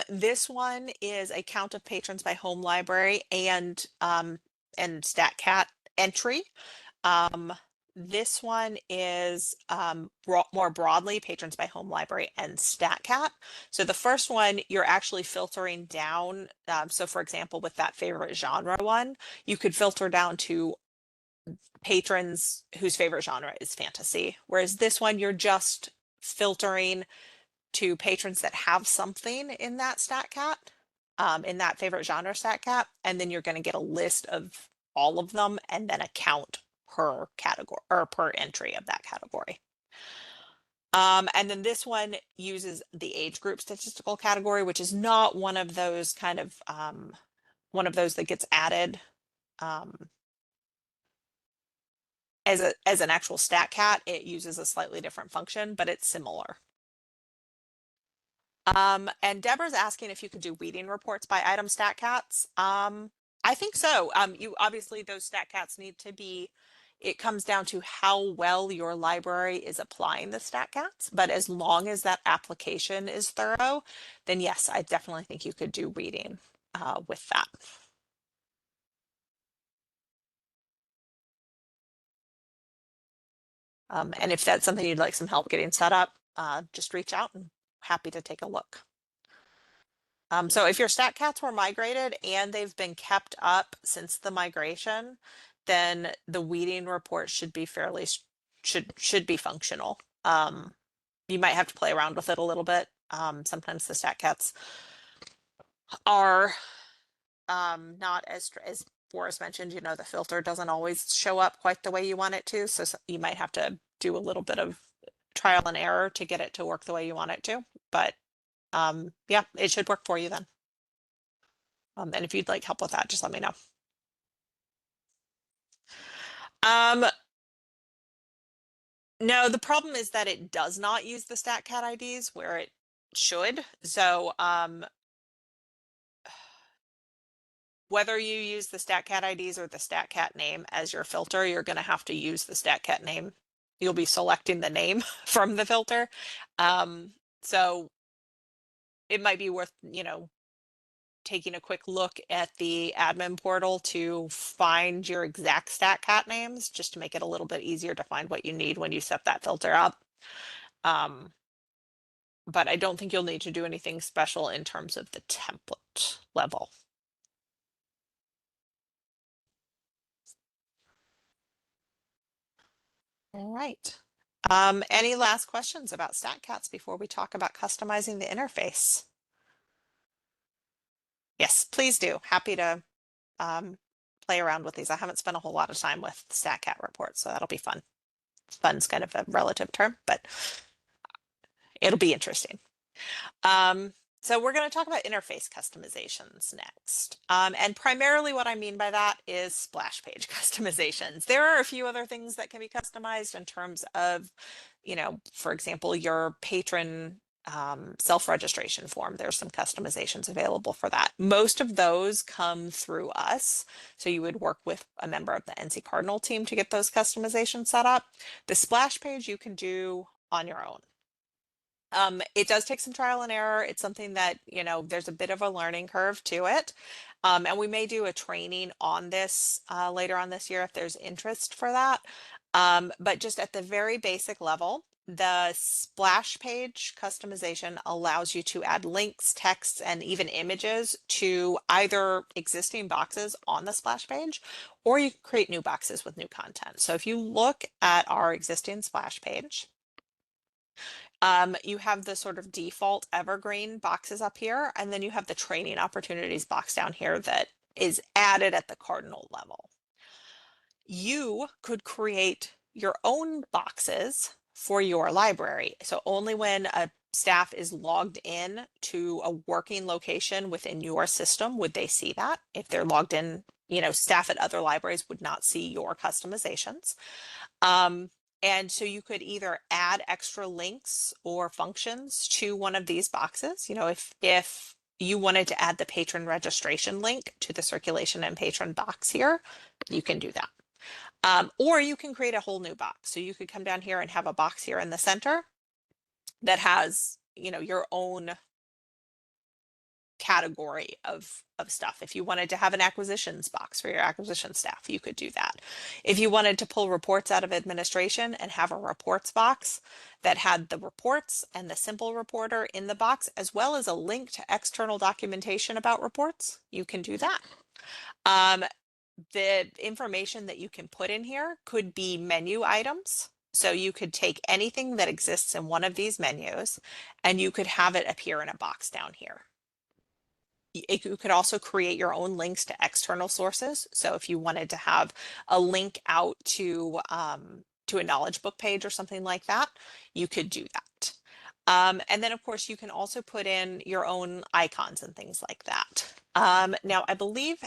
S1: This one is a count of patrons by home library and StatCat entry. Um, This one is more broadly patrons by home library and StatCat. So the first one, you're actually filtering down. So for example, with that favorite genre one, you could filter down to patrons whose favorite genre is fantasy. Whereas this one, you're just filtering to patrons that have something in that StatCat, in that favorite genre StatCat, and then you're going to get a list of all of them and then a count per category or per entry of that category. And then this one uses the age group statistical category, which is not one of those kind of one of those that gets added um, as an actual StatCat. It uses a slightly different function, but it's similar. And Deborah's asking if you could do weeding reports by item StatCats. I think so. You obviously those StatCats need to be, it comes down to how well your library is applying the StatCats, but as long as that application is thorough, then yes, I definitely think you could do weeding with that. And if that's something you'd like some help getting set up, just reach out and happy to take a look. So if your StatCats were migrated and they've been kept up since the migration, then the weeding report should be should be functional. You might have to play around with it a little bit. Sometimes the StatCats are not as Boris mentioned, you know, the filter doesn't always show up quite the way you want it to. So you might have to do a little bit of trial and error to get it to work the way you want it to. But yeah, it should work for you then. And if you'd like help with that, just let me know. Um, no, the problem is that it does not use the StatCat IDs where it should. So whether you use the StatCat IDs or the StatCat name as your filter, you're going to have to use the StatCat name. You'll be selecting the name from the filter. So it might be worth, you know, taking a quick look at the admin portal to find your exact StatCat names, just to make it a little bit easier to find what you need when you set that filter up. But I don't think you'll need to do anything special in terms of the template level. All right. Any last questions about StatCats before we talk about customizing the interface? Yes, please do. Happy to play around with these. I haven't spent a whole lot of time with StatCat reports, so that'll be fun. Fun's kind of a relative term, but it'll be interesting. So we're going to talk about interface customizations next. And primarily what I mean by that is splash page customizations. There are a few other things that can be customized in terms of, you know, for example, your patron self-registration form. There's some customizations available for that. Most of those come through us. So you would work with a member of the NC Cardinal team to get those customizations set up. The splash page you can do on your own. It does take some trial and error. It's something that, you know, there's a bit of a learning curve to it. And we may do a training on this later on this year if there's interest for that. But just at the very basic level, the splash page customization allows you to add links, texts, and even images to either existing boxes on the splash page, or you can create new boxes with new content. So if you look at our existing splash page, you have the sort of default evergreen boxes up here, and then you have the training opportunities box down here that is added at the cardinal level. You could create your own boxes for your library. So only when a staff is logged in to a working location within your system would they see that. If they're logged in, you know, staff at other libraries would not see your customizations. And so you could either add extra links or functions to one of these boxes. You know, if you wanted to add the patron registration link to the circulation and patron box here, you can do that. Or you can create a whole new box. So you could come down here and have a box here in the center that has, you know, your own category of stuff. If you wanted to have an acquisitions box for your acquisition staff, you could do that. If you wanted to pull reports out of administration and have a reports box that had the reports and the simple reporter in the box, as well as a link to external documentation about reports, you can do that. The information that you can put in here could be menu items. So you could take anything that exists in one of these menus and you could have it appear in a box down here. You could also create your own links to external sources. So if you wanted to have a link out to a knowledge book page or something like that, you could do that. And then of course you can also put in your own icons and things like that. Now I believe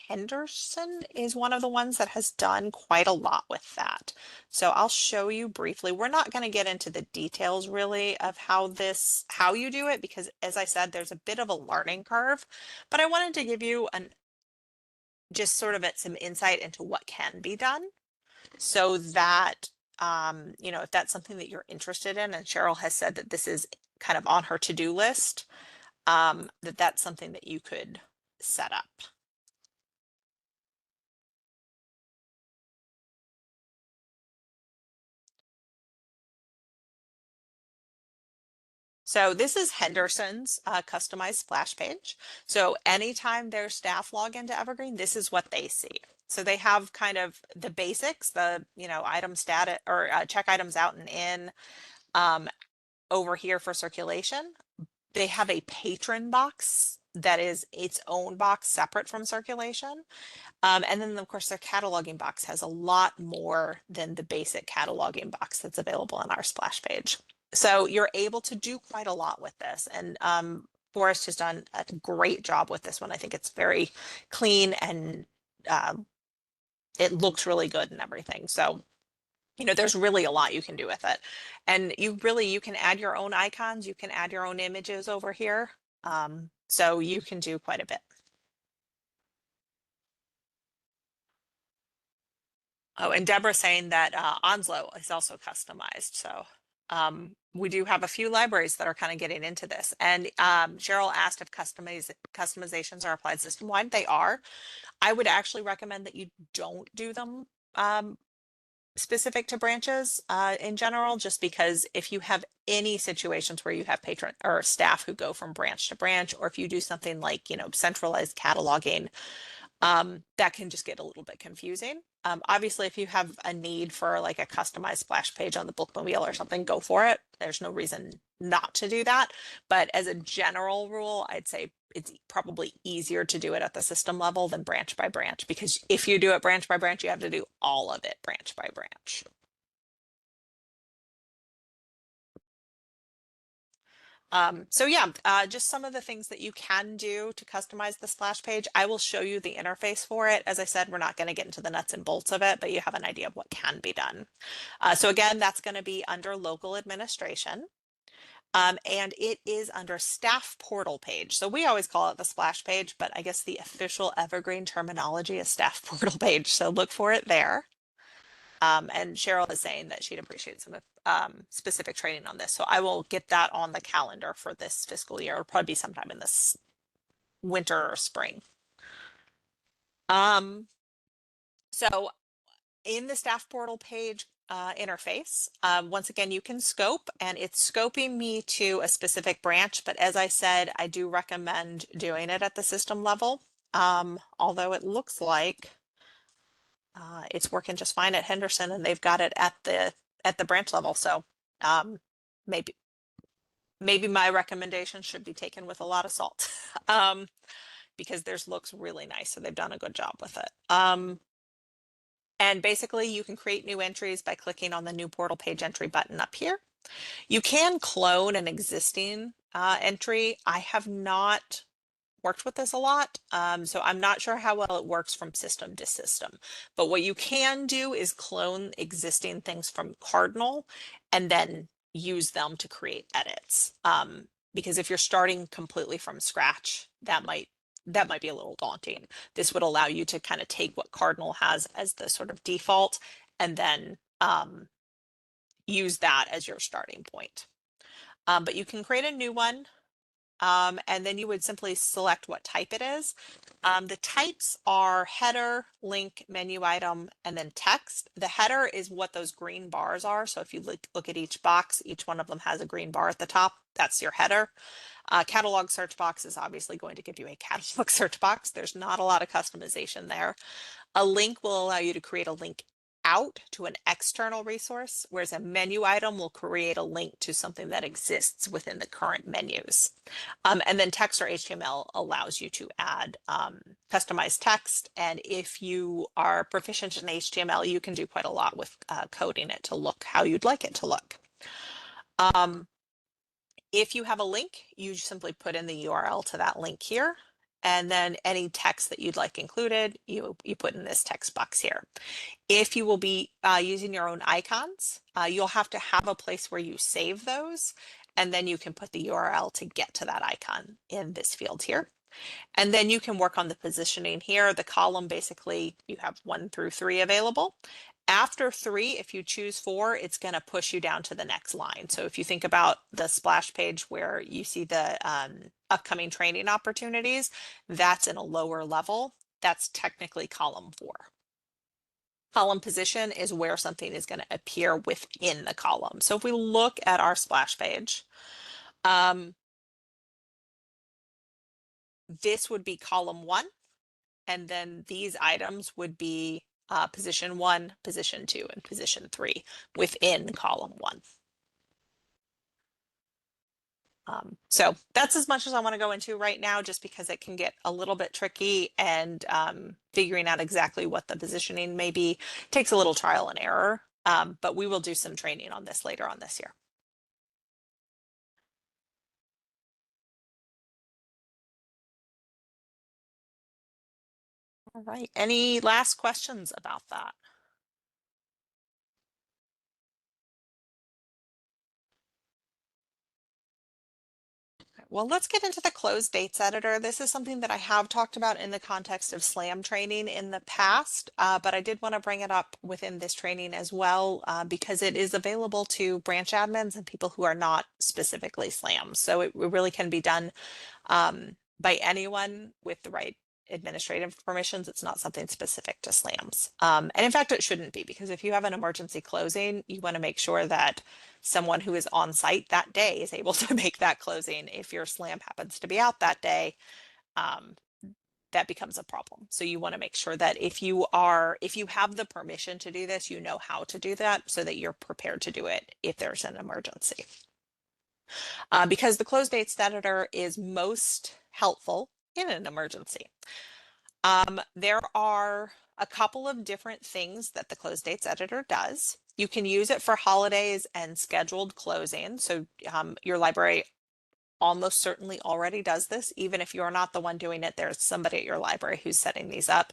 S1: Henderson is one of the ones that has done quite a lot with that. So I'll show you briefly. We're not going to get into the details really of how you do it, because as I said, there's a bit of a learning curve, but I wanted to give you just sort of some insight into what can be done so that, if that's something that you're interested in, and Cheryl has said that this is kind of on her to-do list, that's something that you could set up. So this is Henderson's customized splash page. So anytime their staff log into Evergreen, this is what they see. So they have kind of the basics, the, item status or check items out and in. Over here for circulation, they have a patron box that is its own box separate from circulation. And then of course their cataloging box has a lot more than the basic cataloging box that's available on our splash page. So you're able to do quite a lot with this. And Forrest has done a great job with this one. I think it's very clean and it looks really good and everything. So, there's really a lot you can do with it. And you can add your own icons, you can add your own images over here. So you can do quite a bit. Oh, and Deborah's saying that Onslow is also customized. So we do have a few libraries that are kind of getting into this. And Cheryl asked if customizations are applied system-wide. They are. I would actually recommend that you don't do them specific to branches in general, just because if you have any situations where you have patron or staff who go from branch to branch, or if you do something like, centralized cataloging, that can just get a little bit confusing. Obviously, if you have a need for like a customized splash page on the bookmobile or something, go for it. There's no reason not to do that. But as a general rule, I'd say it's probably easier to do it at the system level than branch by branch, because if you do it branch by branch, you have to do all of it branch by branch. So yeah, just some of the things that you can do to customize the splash page. I will show you the interface for it. As I said, we're not going to get into the nuts and bolts of it, but you have an idea of what can be done. So again, that's going to be under local administration. And it is under staff portal page. So we always call it the splash page, but I guess the official Evergreen terminology is staff portal page. So look for it there. And Cheryl is saying that she'd appreciate some specific training on this. So I will get that on the calendar for this fiscal year. It'll probably be sometime in this winter or spring. So in the staff portal page interface, once again, you can scope, and it's scoping me to a specific branch. But as I said, I do recommend doing it at the system level. Although it looks like it's working just fine at Henderson, and they've got it at the branch level. So maybe my recommendation should be taken with a lot of salt, because theirs looks really nice. So they've done a good job with it. And basically you can create new entries by clicking on the new portal page entry button up here. You can clone an existing entry. I have not worked with this a lot, so I'm not sure how well it works from system to system. But what you can do is clone existing things from Cardinal and then use them to create edits. Because if you're starting completely from scratch, that might be a little daunting. This would allow you to kind of take what Cardinal has as the sort of default and then use that as your starting point. But you can create a new one. and then you would simply select what type it is. The types are header, link, menu item, and then text. The header is what those green bars are. So if you look at each box, each one of them has a green bar at the top. That's your header. Catalog search box is obviously going to give you a catalog search box. There's not a lot of customization there. A link will allow you to create a link out to an external resource, whereas a menu item will create a link to something that exists within the current menus. And then text or HTML allows you to add customized text. And if you are proficient in HTML, you can do quite a lot with coding it to look how you'd like it to look. If you have a link, you simply put in the URL to that link here. And then any text that you'd like included, you put in this text box here. If you will be using your own icons, you'll have to have a place where you save those, and then you can put the URL to get to that icon in this field here. And then you can work on the positioning here. The column, basically, you have 1 through 3 available. After 3, if you choose 4, it's going to push you down to the next line. So if you think about the splash page where you see the upcoming training opportunities, that's in a lower level. That's technically column 4. Column position is where something is going to appear within the column. So if we look at our splash page, this would be column 1, and then these items would be position 1, position 2, and position 3 within column 1. So that's as much as I want to go into right now, just because it can get a little bit tricky, and figuring out exactly what the positioning may be takes a little trial and error. But we will do some training on this later on this year. All right. Any last questions about that? Well, let's get into the closed dates editor. This is something that I have talked about in the context of SLAM training in the past, but I did want to bring it up within this training as well, because it is available to branch admins and people who are not specifically SLAM. So it really can be done by anyone with the right administrative permissions. It's not something specific to SLAMs. And in fact, it shouldn't be, because if you have an emergency closing, you want to make sure that someone who is on site that day is able to make that closing. If your SLAM happens to be out that day, that becomes a problem. So you want to make sure that if you have the permission to do this, you know how to do that so that you're prepared to do it if there's an emergency. Because the closed dates editor is most helpful in an emergency. There are a couple of different things that the closed dates editor does. You can use it for holidays and scheduled closing. So your library almost certainly already does this. Even if you're not the one doing it, there's somebody at your library who's setting these up,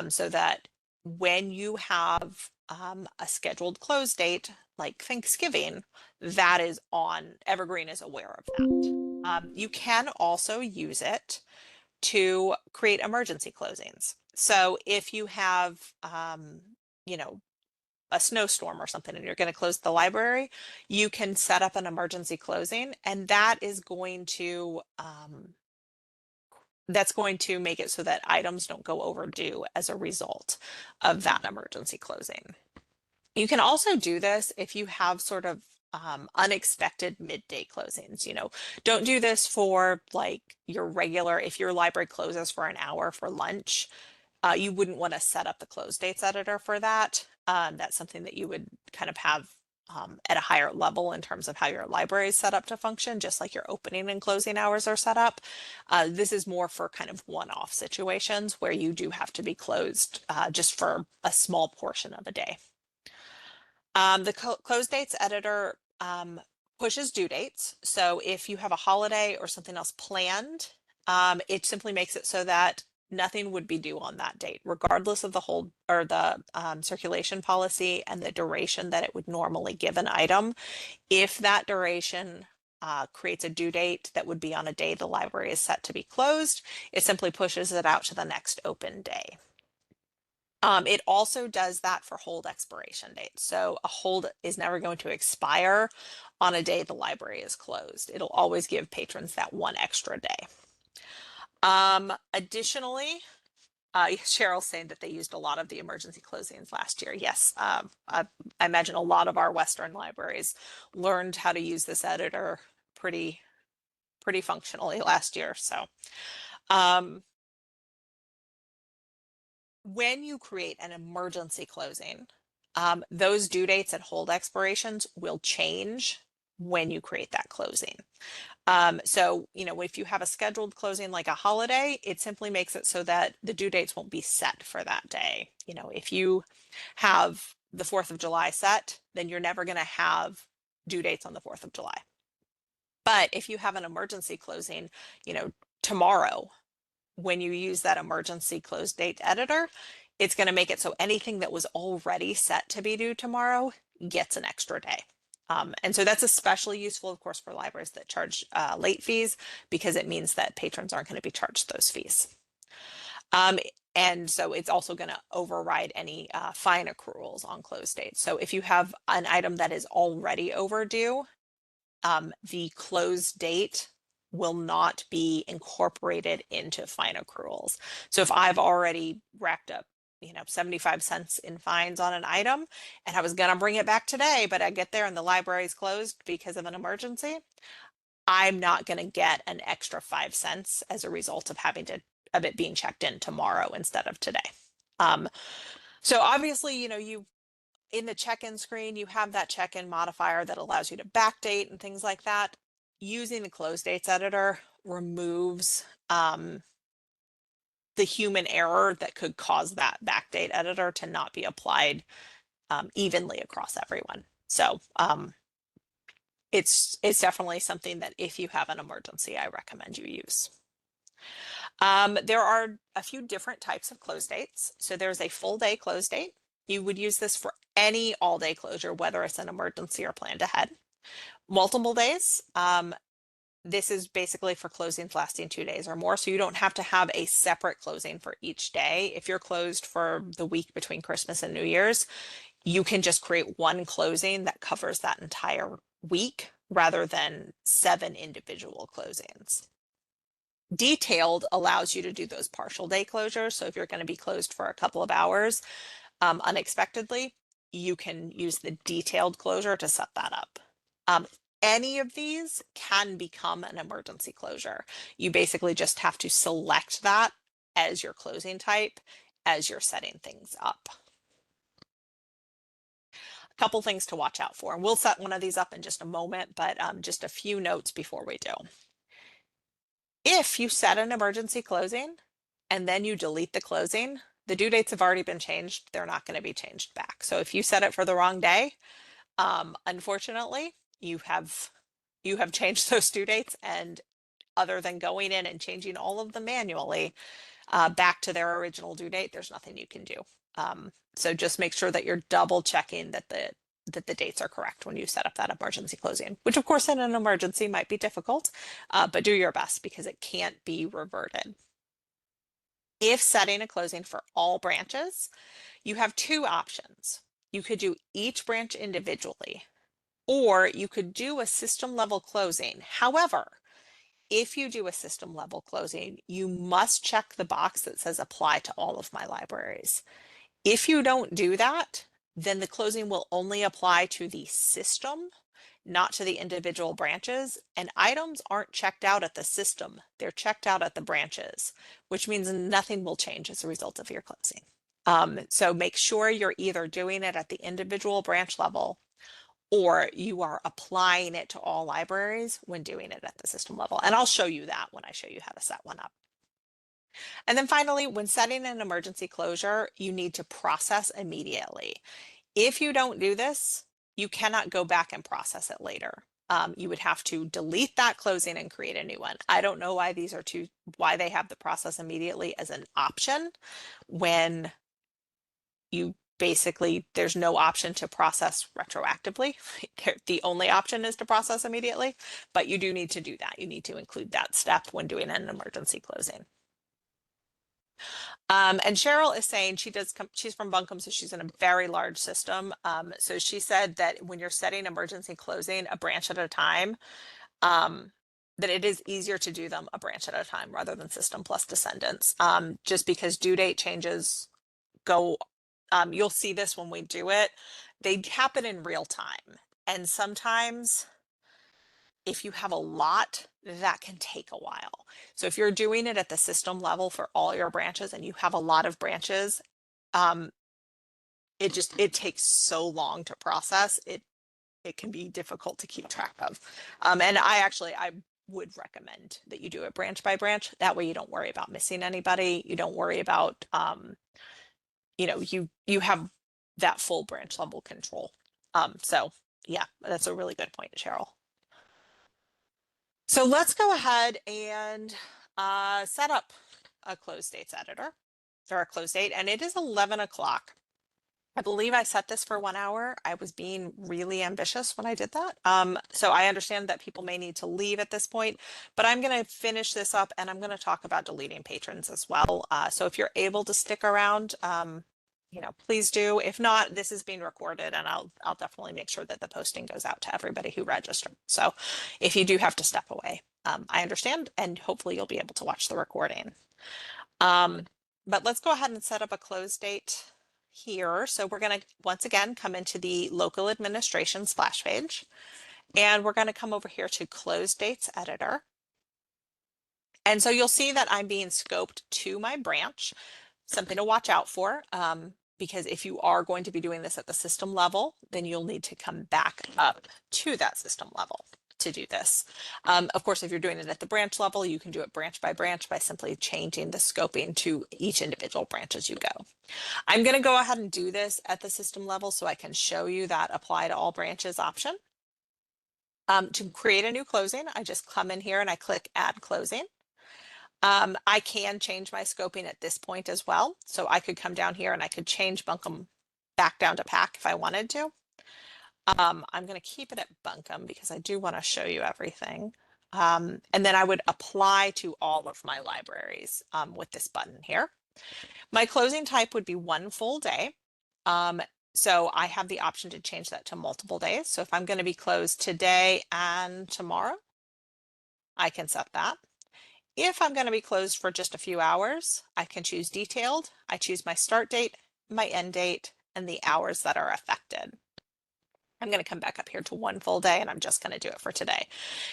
S1: so that when you have a scheduled close date like Thanksgiving, that is on, Evergreen is aware of that. You can also use it to create emergency closings. So if you have, you know, a snowstorm or something and you're going to close the library, you can set up an emergency closing, and that is going to make it so that items don't go overdue as a result of that emergency closing. You can also do this if you have sort of unexpected midday closings. Don't do this for like your regular, if your library closes for an hour for lunch, you wouldn't want to set up the close dates editor for that. That's something that you would kind of have at a higher level in terms of how your library is set up to function, just like your opening and closing hours are set up. This is more for kind of one-off situations where you do have to be closed just for a small portion of a day. The close dates editor pushes due dates. So if you have a holiday or something else planned, it simply makes it so that nothing would be due on that date, regardless of the hold or the circulation policy and the duration that it would normally give an item. If that duration creates a due date that would be on a day the library is set to be closed, it simply pushes it out to the next open day. It also does that for hold expiration dates. So a hold is never going to expire on a day the library is closed. It'll always give patrons that one extra day. Additionally, Cheryl's saying that they used a lot of the emergency closings last year. Yes, I imagine a lot of our Western libraries learned how to use this editor pretty functionally last year. So, um, when you create an emergency closing, those due dates and hold expirations will change when you create that closing. So, if you have a scheduled closing like a holiday, it simply makes it so that the due dates won't be set for that day. If you have the 4th of July set, then you're never going to have due dates on the 4th of July. But if you have an emergency closing, tomorrow, when you use that emergency close date editor, it's going to make it so anything that was already set to be due tomorrow gets an extra day. And so that's especially useful, of course, for libraries that charge late fees, because it means that patrons aren't going to be charged those fees. And so it's also going to override any fine accruals on close dates. So if you have an item that is already overdue, the close date will not be incorporated into fine accruals. So if I've already racked up 75 cents in fines on an item and I was going to bring it back today, but I get there and the library's closed because of an emergency, I'm not going to get an extra 5 cents as a result of it being checked in tomorrow instead of today. So obviously, you in the check-in screen, you have that check-in modifier that allows you to backdate and things like that. Using the close dates editor removes the human error that could cause that backdate editor to not be applied evenly across everyone. So it's definitely something that if you have an emergency, I recommend you use. There are a few different types of close dates. So there's a full day close date. You would use this for any all day closure, whether it's an emergency or planned ahead. Multiple days. This is basically for closings lasting 2 days or more. So you don't have to have a separate closing for each day. If you're closed for the week between Christmas and New Year's, you can just create one closing that covers that entire week rather than 7 individual closings. Detailed allows you to do those partial day closures. So if you're going to be closed for a couple of hours unexpectedly, you can use the detailed closure to set that up. Any of these can become an emergency closure. You basically just have to select that as your closing type as you're setting things up. A couple things to watch out for, and we'll set one of these up in just a moment, but just a few notes before we do. If you set an emergency closing and then you delete the closing, the due dates have already been changed. They're not going to be changed back. So if you set it for the wrong day, unfortunately, you have changed those due dates, and other than going in and changing all of them manually back to their original due date, there's nothing you can do. So just make sure that you're double checking that the dates are correct when you set up that emergency closing, which of course in an emergency might be difficult, but do your best because it can't be reverted. If setting a closing for all branches, you have 2 options. You could do each branch individually, or you could do a system level closing. However, if you do a system level closing, you must check the box that says apply to all of my libraries. If you don't do that, then the closing will only apply to the system, not to the individual branches, and items aren't checked out at the system. They're checked out at the branches, which means nothing will change as a result of your closing. So make sure you're either doing it at the individual branch level or you are applying it to all libraries when doing it at the system level. And I'll show you that when I show you how to set one up. And then finally, when setting an emergency closure, you need to process immediately. If you don't do this, you cannot go back and process it later. You would have to delete that closing and create a new one. I don't know why why they have the process immediately as an option when there's no option to process retroactively. The only option is to process immediately, but you do need to do that. You need to include that step when doing an emergency closing. And Cheryl is saying she's from Buncombe, so she's in a very large system. So she said that when you're setting emergency closing a branch at a time, um, that it is easier to do them a branch at a time rather than system plus descendants. Just because due date changes go, you'll see this when we do it, they happen in real time. And sometimes if you have a lot, that can take a while. So if you're doing it at the system level for all your branches and you have a lot of branches, um, it takes so long to process. It can be difficult to keep track of. And I would recommend that you do it branch by branch. That way you don't worry about missing anybody. You don't worry about you have that full branch level control. So yeah, that's a really good point, Cheryl. So let's go ahead and set up a close dates editor or a close date, and it is 11 o'clock. I believe I set this for 1 hour. I was being really ambitious when I did that. So I understand that people may need to leave at this point, but I'm going to finish this up and I'm going to talk about deleting patrons as well. So if you're able to stick around, please do. If not, this is being recorded and I'll definitely make sure that the posting goes out to everybody who registered. So if you do have to step away, I understand, and hopefully you'll be able to watch the recording. But let's go ahead and set up a close date here. So we're going to once again come into the local administration splash page, and we're going to come over here to close dates editor. And so you'll see that I'm being scoped to my branch, something to watch out for. Because if you are going to be doing this at the system level, then you'll need to come back up to that system level to do this. Of course, if you're doing it at the branch level, you can do it branch by simply changing the scoping to each individual branch as you go. I'm going to go ahead and do this at the system level so I can show you that apply to all branches option. To create a new closing, I just come in here and I click add closing. I can change my scoping at this point as well. So I could come down here and I could change Buncombe back down to pack if I wanted to. I'm going to keep it at Buncombe because I do want to show you everything. And then I would apply to all of my libraries with this button here. My closing type would be 1 full day. So I have the option to change that to multiple days. So if I'm going to be closed today and tomorrow, I can set that. If I'm going to be closed for just a few hours, I can choose detailed. I choose my start date, my end date, and the hours that are affected. I'm going to come back up here to 1 full day and I'm just going to do it for today.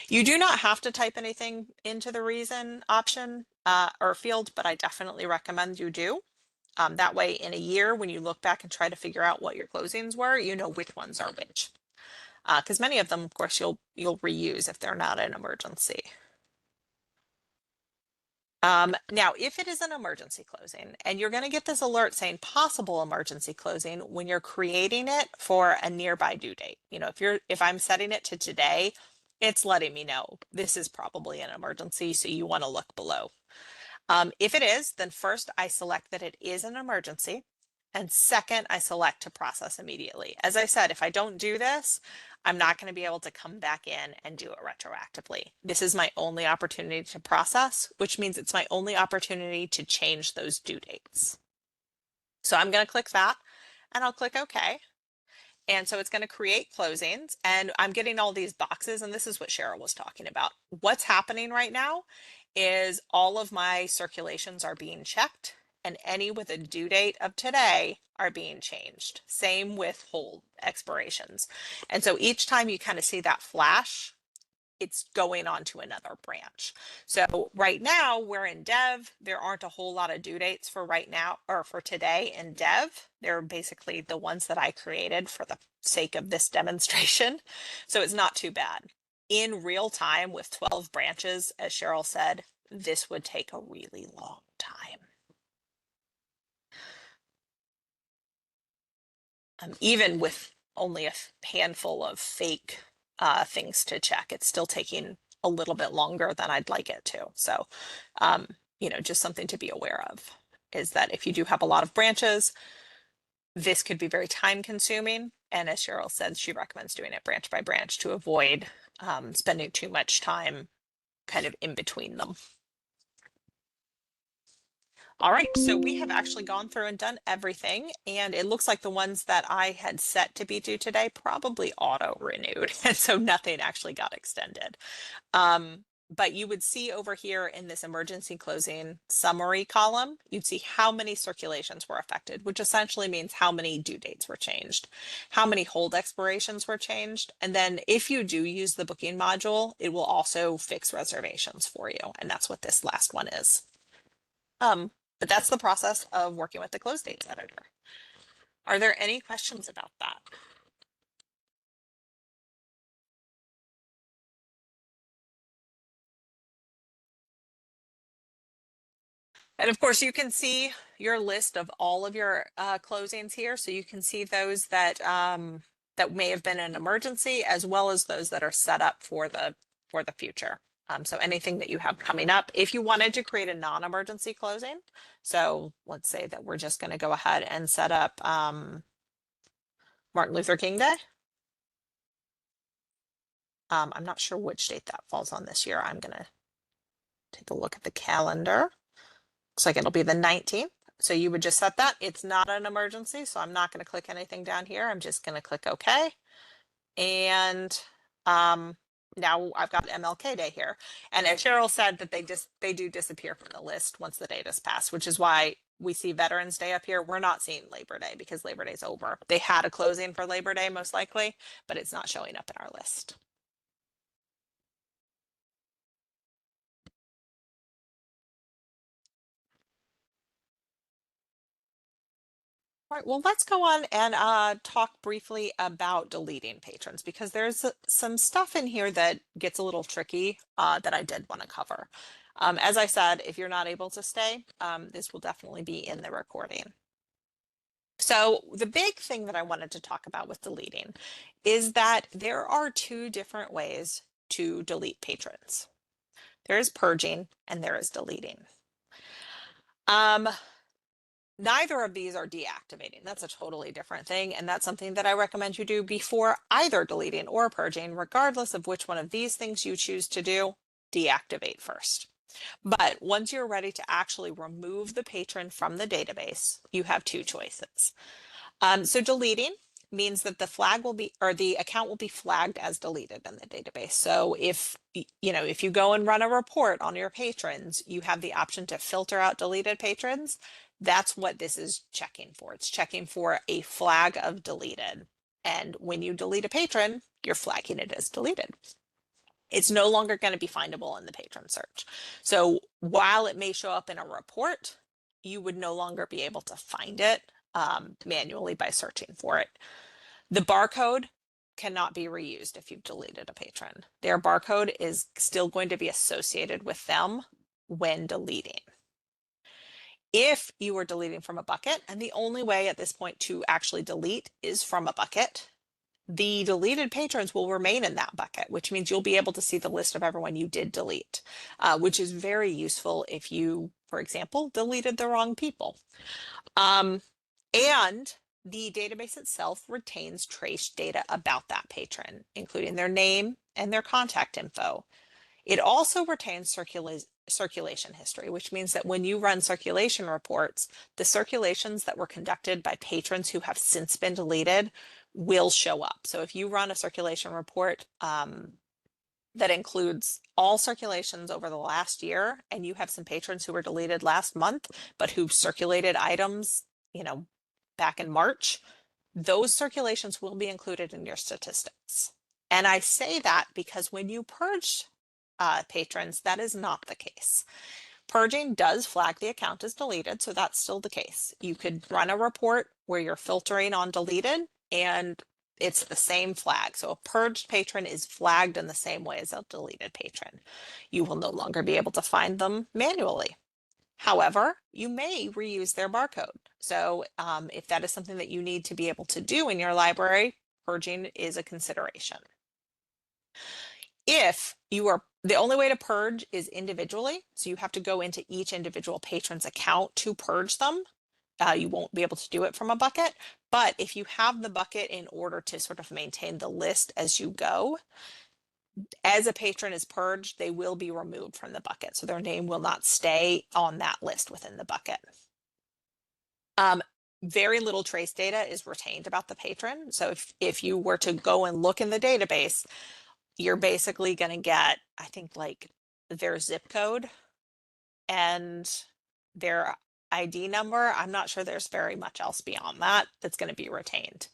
S1: You do not have to type anything into the reason option or field, but I definitely recommend you do. That way in a year, when you look back and try to figure out what your closings were, you know which ones are which. Because many of them, of course, you'll reuse if they're not an emergency. Now, if it is an emergency closing, and you're going to get this alert saying possible emergency closing when you're creating it for a nearby due date. If I'm setting it to today, it's letting me know this is probably an emergency, so you want to look below. If it is, then first I select that it is an emergency. And second, I select to process immediately. As I said, if I don't do this, I'm not going to be able to come back in and do it retroactively. This is my only opportunity to process, which means it's my only opportunity to change those due dates. So I'm going to click that and I'll click OK. And so it's going to create closings, and I'm getting all these boxes, and this is what Cheryl was talking about. What's happening right now is all of my circulations are being checked, and any with a due date of today are being changed. Same with hold expirations. And so each time you kind of see that flash, it's going on to another branch. So right now we're in dev. There aren't a whole lot of due dates for right now or for today in dev. They're basically the ones that I created for the sake of this demonstration. So it's not too bad. In real time with 12 branches, as Cheryl said, this would take a really long time. Even with only a handful of fake things to check, it's still taking a little bit longer than I'd like it to. So, just something to be aware of is that if you do have a lot of branches, this could be very time consuming. And as Cheryl said, she recommends doing it branch by branch to avoid spending too much time kind of in between them. All right, so we have actually gone through and done everything, and it looks like the ones that I had set to be due today probably auto renewed, and so nothing actually got extended. But you would see over here in this emergency closing summary column, you'd see how many circulations were affected, which essentially means how many due dates were changed, how many hold expirations were changed, and then if you do use the booking module, it will also fix reservations for you, and that's what this last one is. But that's the process of working with the close dates editor. Are there any questions about that? And of course, you can see your list of all of your closings here. So you can see those that that may have been an emergency, as well as those that are set up for the future. So anything that you have coming up, if you wanted to create a non-emergency closing, so let's say that we're just going to go ahead and set up Martin Luther King Day. I'm not sure which date that falls on this year. I'm going to take a look at the calendar. Looks like it'll be the 19th. So you would just set that. It's not an emergency, so I'm not going to click anything down here. I'm just going to click OK. And now I've got MLK Day here. And as Cheryl said, that they do disappear from the list once the date is passed, which is why we see Veterans Day up here. We're not seeing Labor Day because Labor Day's over. They had a closing for Labor Day most likely, but it's not showing up in our list. All right, well, let's go on and talk briefly about deleting patrons because there's some stuff in here that gets a little tricky that I did want to cover. As I said, if you're not able to stay, this will definitely be in the recording. So the big thing that I wanted to talk about with deleting is that there are two different ways to delete patrons. There is purging and there is deleting. Neither of these are deactivating. That's a totally different thing. And that's something that I recommend you do before either deleting or purging, regardless of which one of these things you choose to do, deactivate first. But once you're ready to actually remove the patron from the database, you have two choices. So deleting means that the flag will be, or the account will be flagged as deleted in the database. So if you go and run a report on your patrons, you have the option to filter out deleted patrons. That's what this is checking for. It's checking for a flag of deleted. And when you delete a patron, you're flagging it as deleted. It's no longer going to be findable in the patron search. So while it may show up in a report, you would no longer be able to find it manually by searching for it. The barcode cannot be reused if you've deleted a patron. Their barcode is still going to be associated with them when deleting. If you are deleting from a bucket, and the only way at this point to actually delete is from a bucket, the deleted patrons will remain in that bucket, which means you'll be able to see the list of everyone you did delete, which is very useful if you, for example, deleted the wrong people. And the database itself retains trace data about that patron, including their name and their contact info. It also retains circulation history, which means that when you run circulation reports, the circulations that were conducted by patrons who have since been deleted will show up. So if you run a circulation report that includes all circulations over the last year, and you have some patrons who were deleted last month, but who circulated items, back in March, those circulations will be included in your statistics. And I say that because when you purge patrons, that is not the case. Purging does flag the account as deleted, so that's still the case. You could run a report where you're filtering on deleted and it's the same flag. So a purged patron is flagged in the same way as a deleted patron. You will no longer be able to find them manually. However, you may reuse their barcode. So if that is something that you need to be able to do in your library, purging is a consideration. If you are, the only way to purge is individually. So you have to go into each individual patron's account to purge them. You won't be able to do it from a bucket. But if you have the bucket in order to sort of maintain the list as you go, as a patron is purged, they will be removed from the bucket. So their name will not stay on that list within the bucket. Very little trace data is retained about the patron. So if you were to go and look in the database, you're basically going to get, I think, like their zip code and their ID number. I'm not sure there's very much else beyond that that's going to be retained.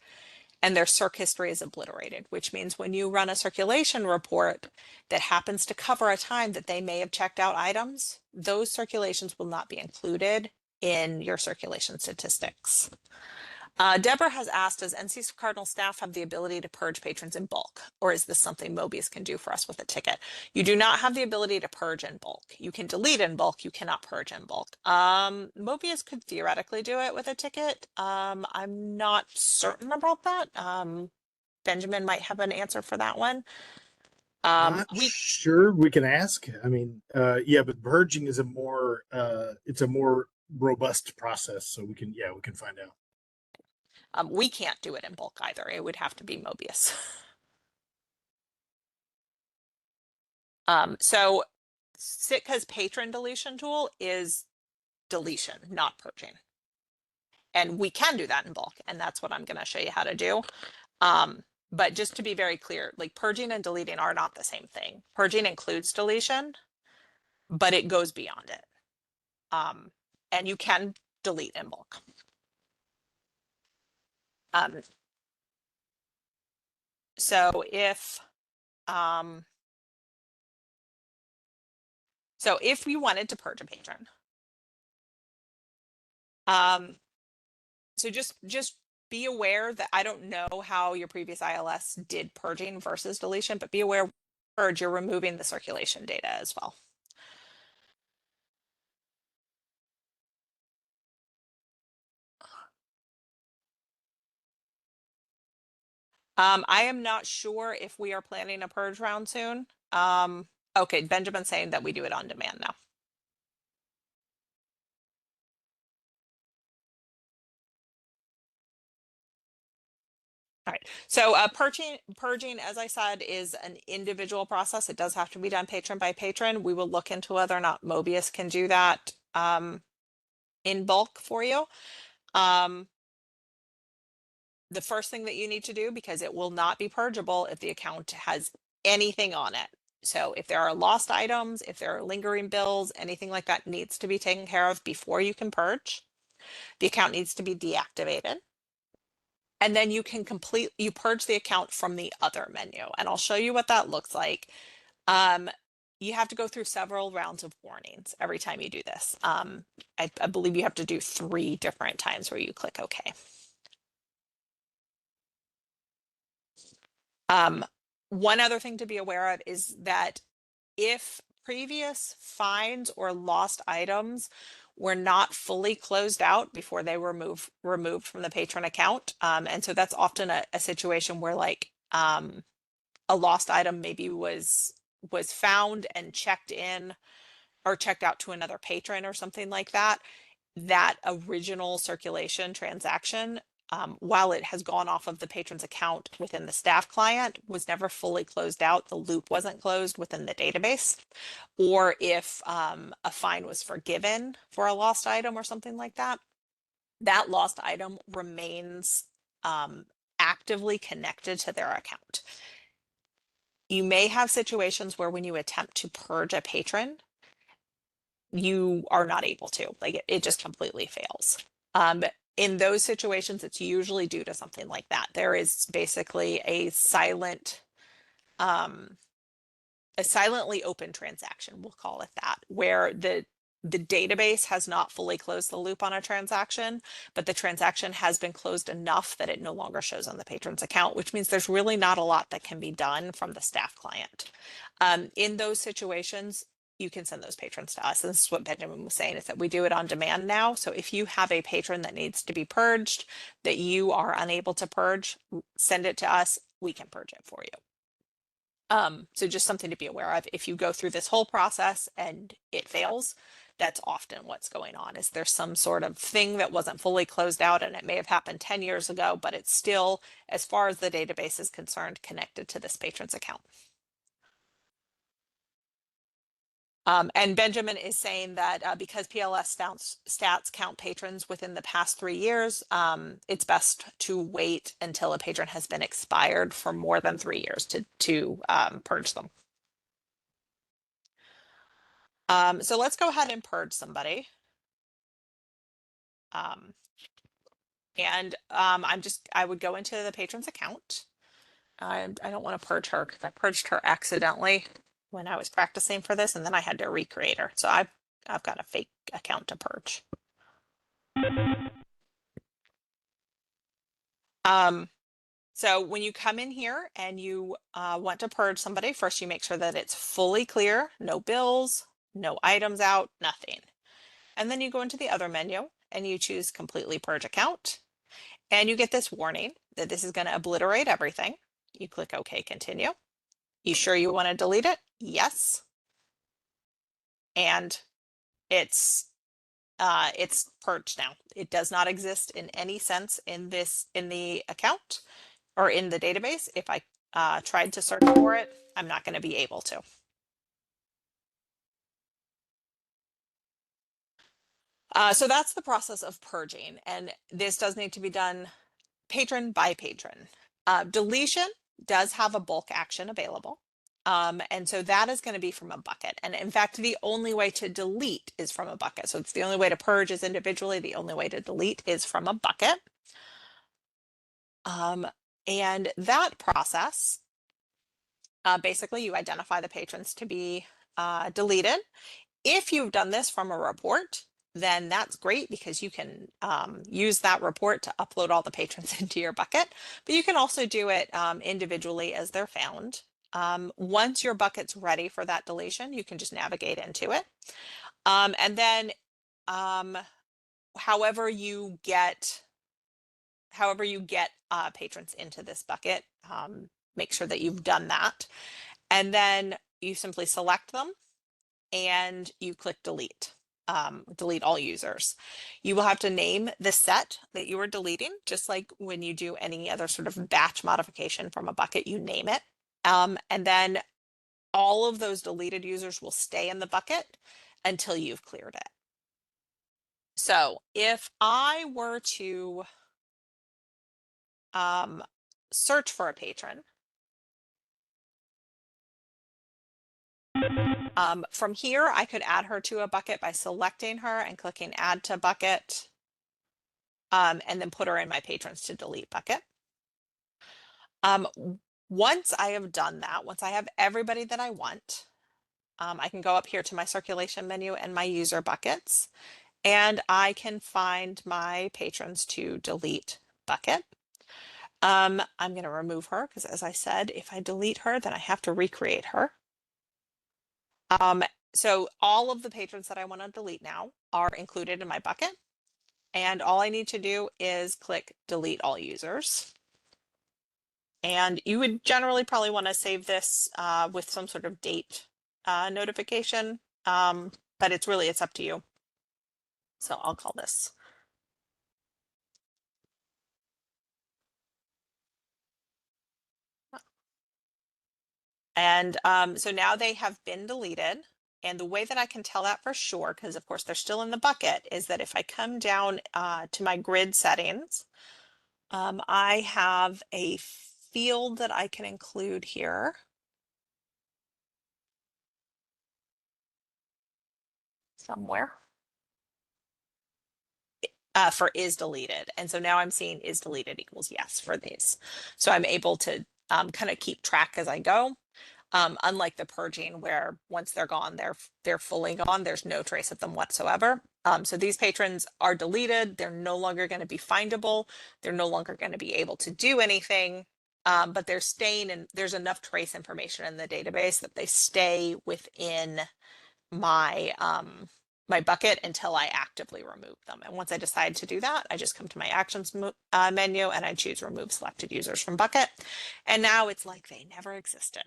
S1: And their circ history is obliterated, which means when you run a circulation report that happens to cover a time that they may have checked out items, those circulations will not be included in your circulation statistics. Deborah has asked, does NC Cardinal staff have the ability to purge patrons in bulk, or is this something Mobius can do for us with a ticket? You do not have the ability to purge in bulk. You can delete in bulk, you cannot purge in bulk. Mobius could theoretically do it with a ticket. I'm not certain about that. Benjamin might have an answer for that one.
S2: Not sure. We can ask. I mean, yeah, but purging is it's a more robust process, so we can find out.
S1: We can't do it in bulk either. It would have to be Mobius. So Sitka's patron deletion tool is deletion, not purging. And we can do that in bulk, and that's what I'm going to show you how to do. But just to be very clear, like purging and deleting are not the same thing. Purging includes deletion, but it goes beyond it. And you can delete in bulk. So if we wanted to purge a patron, so just be aware that I don't know how your previous ILS did purging versus deletion, but be aware purge, you're removing the circulation data as well. I am not sure if we are planning a purge round soon. Okay, Benjamin's saying that we do it on demand now. All right, so purging, as I said, is an individual process. It does have to be done patron by patron. We will look into whether or not Mobius can do that in bulk for you. The first thing that you need to do, because it will not be purgeable if the account has anything on it. So if there are lost items, if there are lingering bills, anything like that needs to be taken care of before you can purge. The account needs to be deactivated. And then you can you purge the account from the other menu. And I'll show you what that looks like. You have to go through several rounds of warnings every time you do this. I believe you have to do 3 different times where you click OK. One other thing to be aware of is that if previous fines or lost items were not fully closed out before they were removed from the patron account, and so that's often a situation where like a lost item maybe was found and checked in or checked out to another patron or something like that, that original circulation transaction, while it has gone off of the patron's account within the staff client, was never fully closed out. The loop wasn't closed within the database. Or if a fine was forgiven for a lost item or something like that, that lost item remains actively connected to their account. You may have situations where when you attempt to purge a patron, you are not able to, like it just completely fails. In those situations, it's usually due to something like that. There is basically a silently open transaction, we'll call it that, where the database has not fully closed the loop on a transaction, but the transaction has been closed enough that it no longer shows on the patron's account, which means there's really not a lot that can be done from the staff client. In those situations, you can send those patrons to us. And this is what Benjamin was saying, is that we do it on demand now. So if you have a patron that needs to be purged, that you are unable to purge, send it to us. We can purge it for you. So just something to be aware of. If you go through this whole process and it fails, that's often what's going on. Is there some sort of thing that wasn't fully closed out, and it may have happened 10 years ago, but it's still, as far as the database is concerned, connected to this patron's account. And Benjamin is saying that because PLS stats count patrons within the past 3 years, it's best to wait until a patron has been expired for more than 3 years to purge them. So let's go ahead and purge somebody. I would go into the patron's account. I don't want to purge her because I purged her accidentally when I was practicing for this, and then I had to recreate her. So I've got a fake account to purge. So when you come in here and you want to purge somebody, first you make sure that it's fully clear, no bills, no items out, nothing. And then you go into the other menu and you choose completely purge account. And you get this warning that this is going to obliterate everything. You click OK, continue. You sure you want to delete it? Yes. And it's purged now. It does not exist in any sense in the account or in the database. If I tried to search for it, I'm not going to be able to. So that's the process of purging, and this does need to be done patron by patron. Deletion does have a bulk action available. And so that is going to be from a bucket. And in fact, the only way to delete is from a bucket. So it's the only way to purge is individually. The only way to delete is from a bucket. And that process, basically you identify the patrons to be deleted. If you've done this from a report, then that's great because you can use that report to upload all the patrons into your bucket, but you can also do it individually as they're found. Once your bucket's ready for that deletion, you can just navigate into it. And then however you get patrons into this bucket, make sure that you've done that. And then you simply select them and you click delete. Delete all users. You will have to name the set that you are deleting, just like when you do any other sort of batch modification from a bucket, you name it. And then all of those deleted users will stay in the bucket until you've cleared it. So if I were to search for a patron, from here, I could add her to a bucket by selecting her and clicking add to bucket, and then put her in my patrons to delete bucket. Once I have done that, once I have everybody that I want, I can go up here to my circulation menu and my user buckets, and I can find my patrons to delete bucket. I'm going to remove her because, as I said, if I delete her, then I have to recreate her. So all of the patrons that I want to delete now are included in my bucket. And all I need to do is click delete all users. And you would generally probably want to save this with some sort of date notification, but it's up to you. So I'll call this. And so now they have been deleted. And the way that I can tell that for sure, because of course they're still in the bucket, is that if I come down to my grid settings, I have a field that I can include here. Somewhere. For is deleted. And so now I'm seeing is deleted equals yes for these. So I'm able to kind of keep track as I go. Unlike the purging where once they're gone, they're fully gone. There's no trace of them whatsoever. So these patrons are deleted. They're no longer going to be findable. They're no longer going to be able to do anything. But they're staying, and there's enough trace information in the database that they stay within my my bucket until I actively remove them. And once I decide to do that, I just come to my actions menu and I choose remove selected users from bucket. And now it's like they never existed.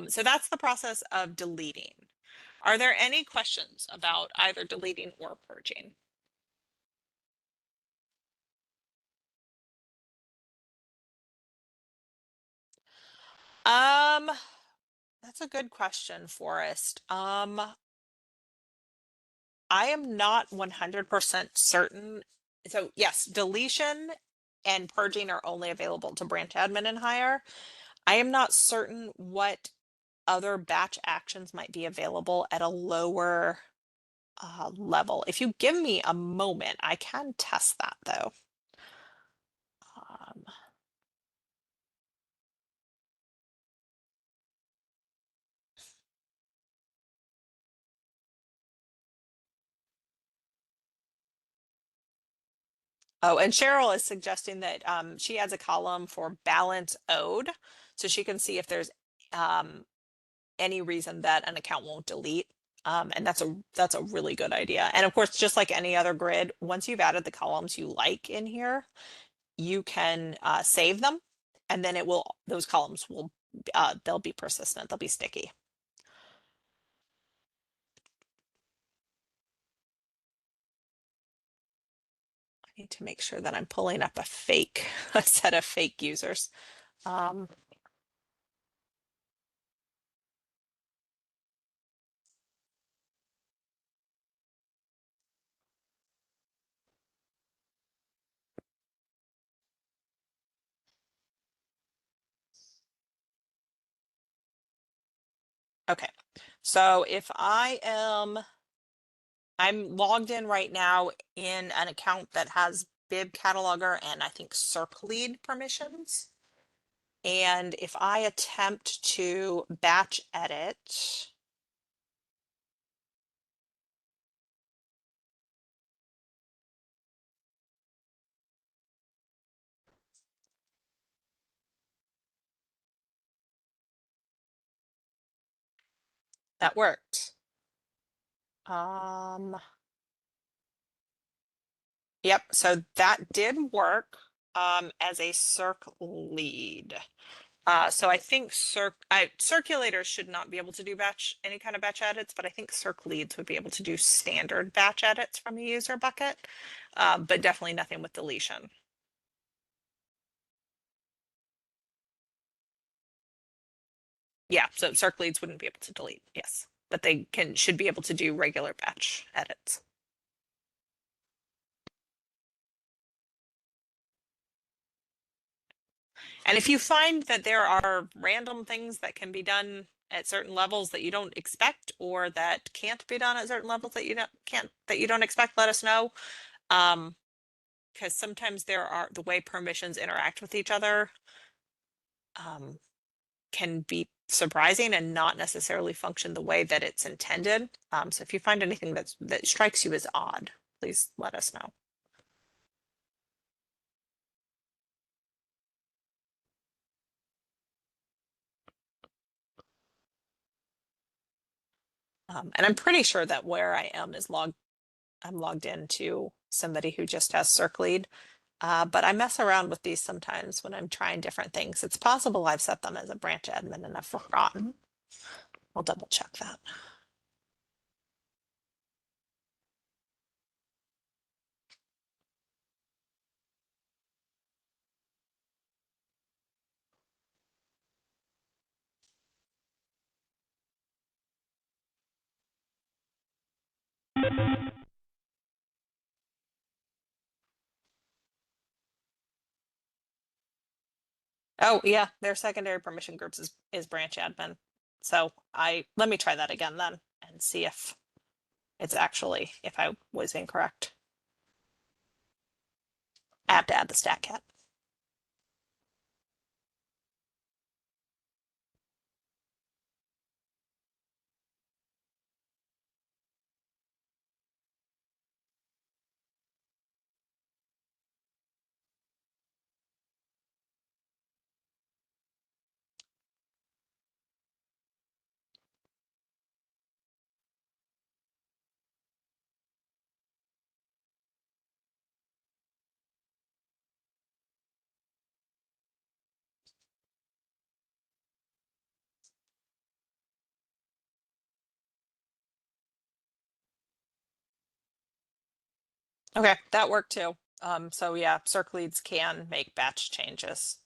S1: So that's the process of deleting. Are there any questions about either deleting or purging? That's a good question, Forrest. I am not 100% certain. So yes, deletion and purging are only available to branch admin and higher. I am not certain what other batch actions might be available at a lower level. If you give me a moment, I can test that though. Um, oh, and Cheryl is suggesting that she adds a column for balance owed, so she can see if there's um, any reason that an account won't delete. And that's a really good idea. And of course, just like any other grid, once you've added the columns you like in here, you can save them, and then those columns will they'll be persistent, they'll be sticky. I need to make sure that I'm pulling up a set of fake users. Um, okay, so if I'm logged in right now in an account that has bib cataloger and I think circ lead permissions. And if I attempt to batch edit, that worked. Um, yep, so that did work as a circ lead. So I think circulators should not be able to do any kind of batch edits, but I think circ leads would be able to do standard batch edits from a user bucket, but definitely nothing with deletion. Yeah, so circ leads wouldn't be able to delete, yes, but they should be able to do regular batch edits. And if you find that there are random things that can be done at certain levels that you don't expect, or that can't be done at certain levels that you don't expect, let us know. Because sometimes the way permissions interact with each other um, can be surprising and not necessarily function the way that it's intended. So if you find anything that strikes you as odd, please let us know. And I'm pretty sure that where I am I'm logged into somebody who just has circ lead. But I mess around with these sometimes when I'm trying different things. It's possible I've set them as a branch admin and I've forgotten. We'll double check that. Oh yeah, their secondary permission groups is branch admin. So let me try that again then and see if I was incorrect. I have to add the stat cat. Okay, that worked too. So yeah, circ leads can make batch changes.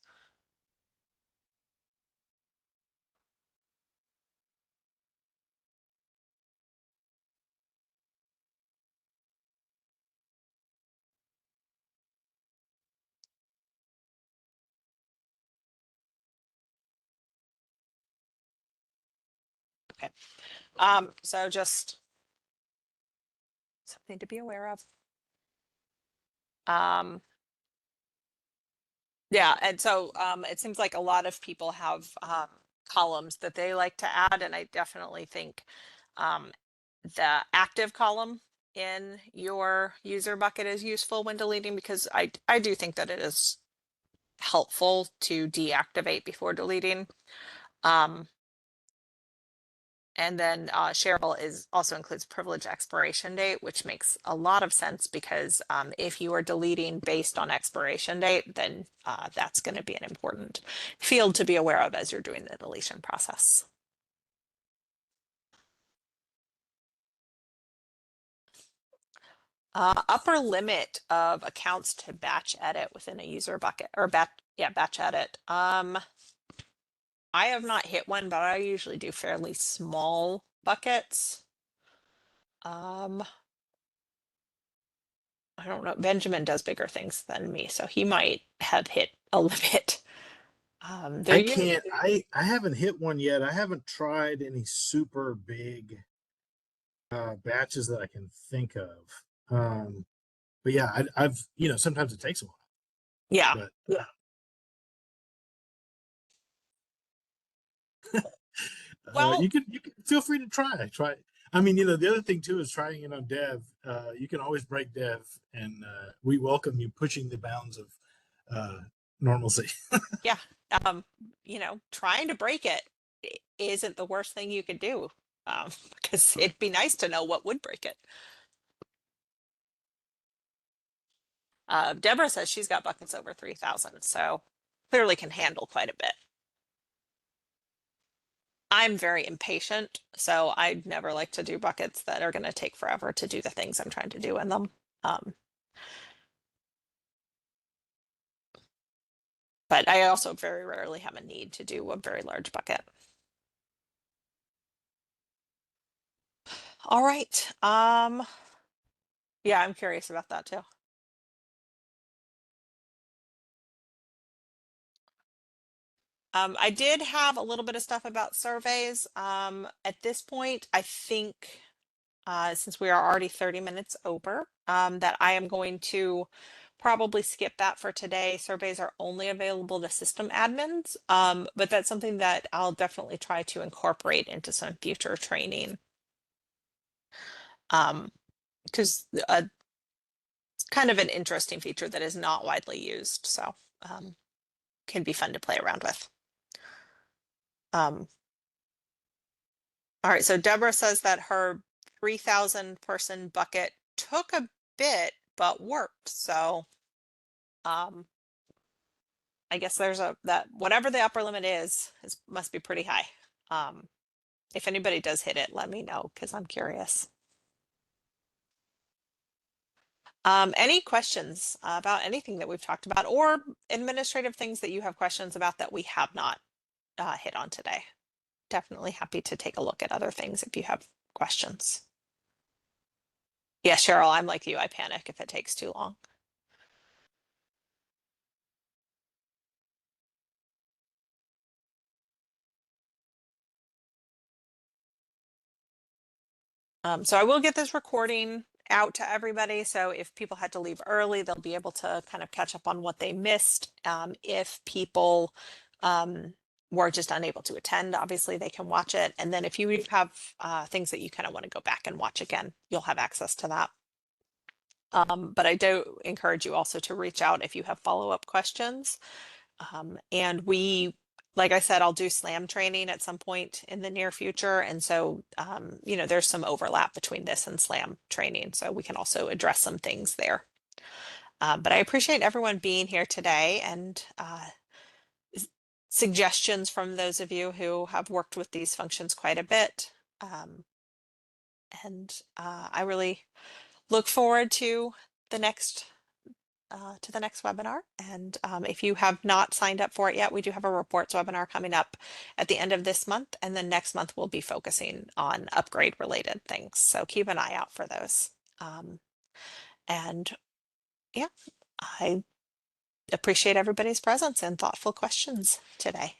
S1: Okay. So just something to be aware of. Um, yeah, and so it seems like a lot of people have columns that they like to add, and I definitely think um, the active column in your user bucket is useful when deleting, because I do think that it is helpful to deactivate before deleting. Um, And then shareable is also includes privilege expiration date, which makes a lot of sense because if you are deleting based on expiration date, then that's going to be an important field to be aware of as you're doing the deletion process. Upper limit of accounts to batch edit within a user bucket or batch edit. I have not hit one, but I usually do fairly small buckets. I don't know. Benjamin does bigger things than me, so he might have hit a limit. They're
S2: I
S1: usually,
S2: can't. I haven't hit one yet. I haven't tried any super big batches that I can think of. But yeah, I've sometimes it takes a while,
S1: yeah.
S2: but
S1: Well,
S2: you can feel free to try. I mean, the other thing too is trying it on dev. You can always break dev, and we welcome you pushing the bounds of uh, normalcy.
S1: yeah. Um, trying to break it isn't the worst thing you could do. Because it'd be nice to know what would break it. Deborah says she's got buckets over 3,000, so clearly can handle quite a bit. I'm very impatient, so I'd never like to do buckets that are going to take forever to do the things I'm trying to do in them. Um, but I also very rarely have a need to do a very large bucket. All right. Yeah, I'm curious about that too. I did have a little bit of stuff about surveys. At this point, I think since we are already 30 minutes over, that I am going to probably skip that for today. Surveys are only available to system admins, but that's something that I'll definitely try to incorporate into some future training. Because it's kind of an interesting feature that is not widely used, so can be fun to play around with. Um, all right, so Deborah says that her 3,000 person bucket took a bit, but worked. So um, I guess there's that whatever the upper limit is must be pretty high. Um, if anybody does hit it, let me know because I'm curious. Any questions about anything that we've talked about or administrative things that you have questions about that we have not hit on today? Definitely happy to take a look at other things if you have questions. Yeah, Cheryl, I'm like you. I panic if it takes too long. So I will get this recording out to everybody. So if people had to leave early, they'll be able to kind of catch up on what they missed. If people were just unable to attend, obviously they can watch it. And then if you have things that you kind of want to go back and watch again, you'll have access to that. But I do encourage you also to reach out if you have follow-up questions. And like I said, I'll do SLAM training at some point in the near future. And so, there's some overlap between this and SLAM training. So we can also address some things there. But I appreciate everyone being here today and suggestions from those of you who have worked with these functions quite a bit. And I really look forward the next to the next webinar. And if you have not signed up for it yet, we do have a reports webinar coming up at the end of this month. And then next month, we'll be focusing on upgrade related things. So keep an eye out for those. And yeah, I appreciate everybody's presence and thoughtful questions today.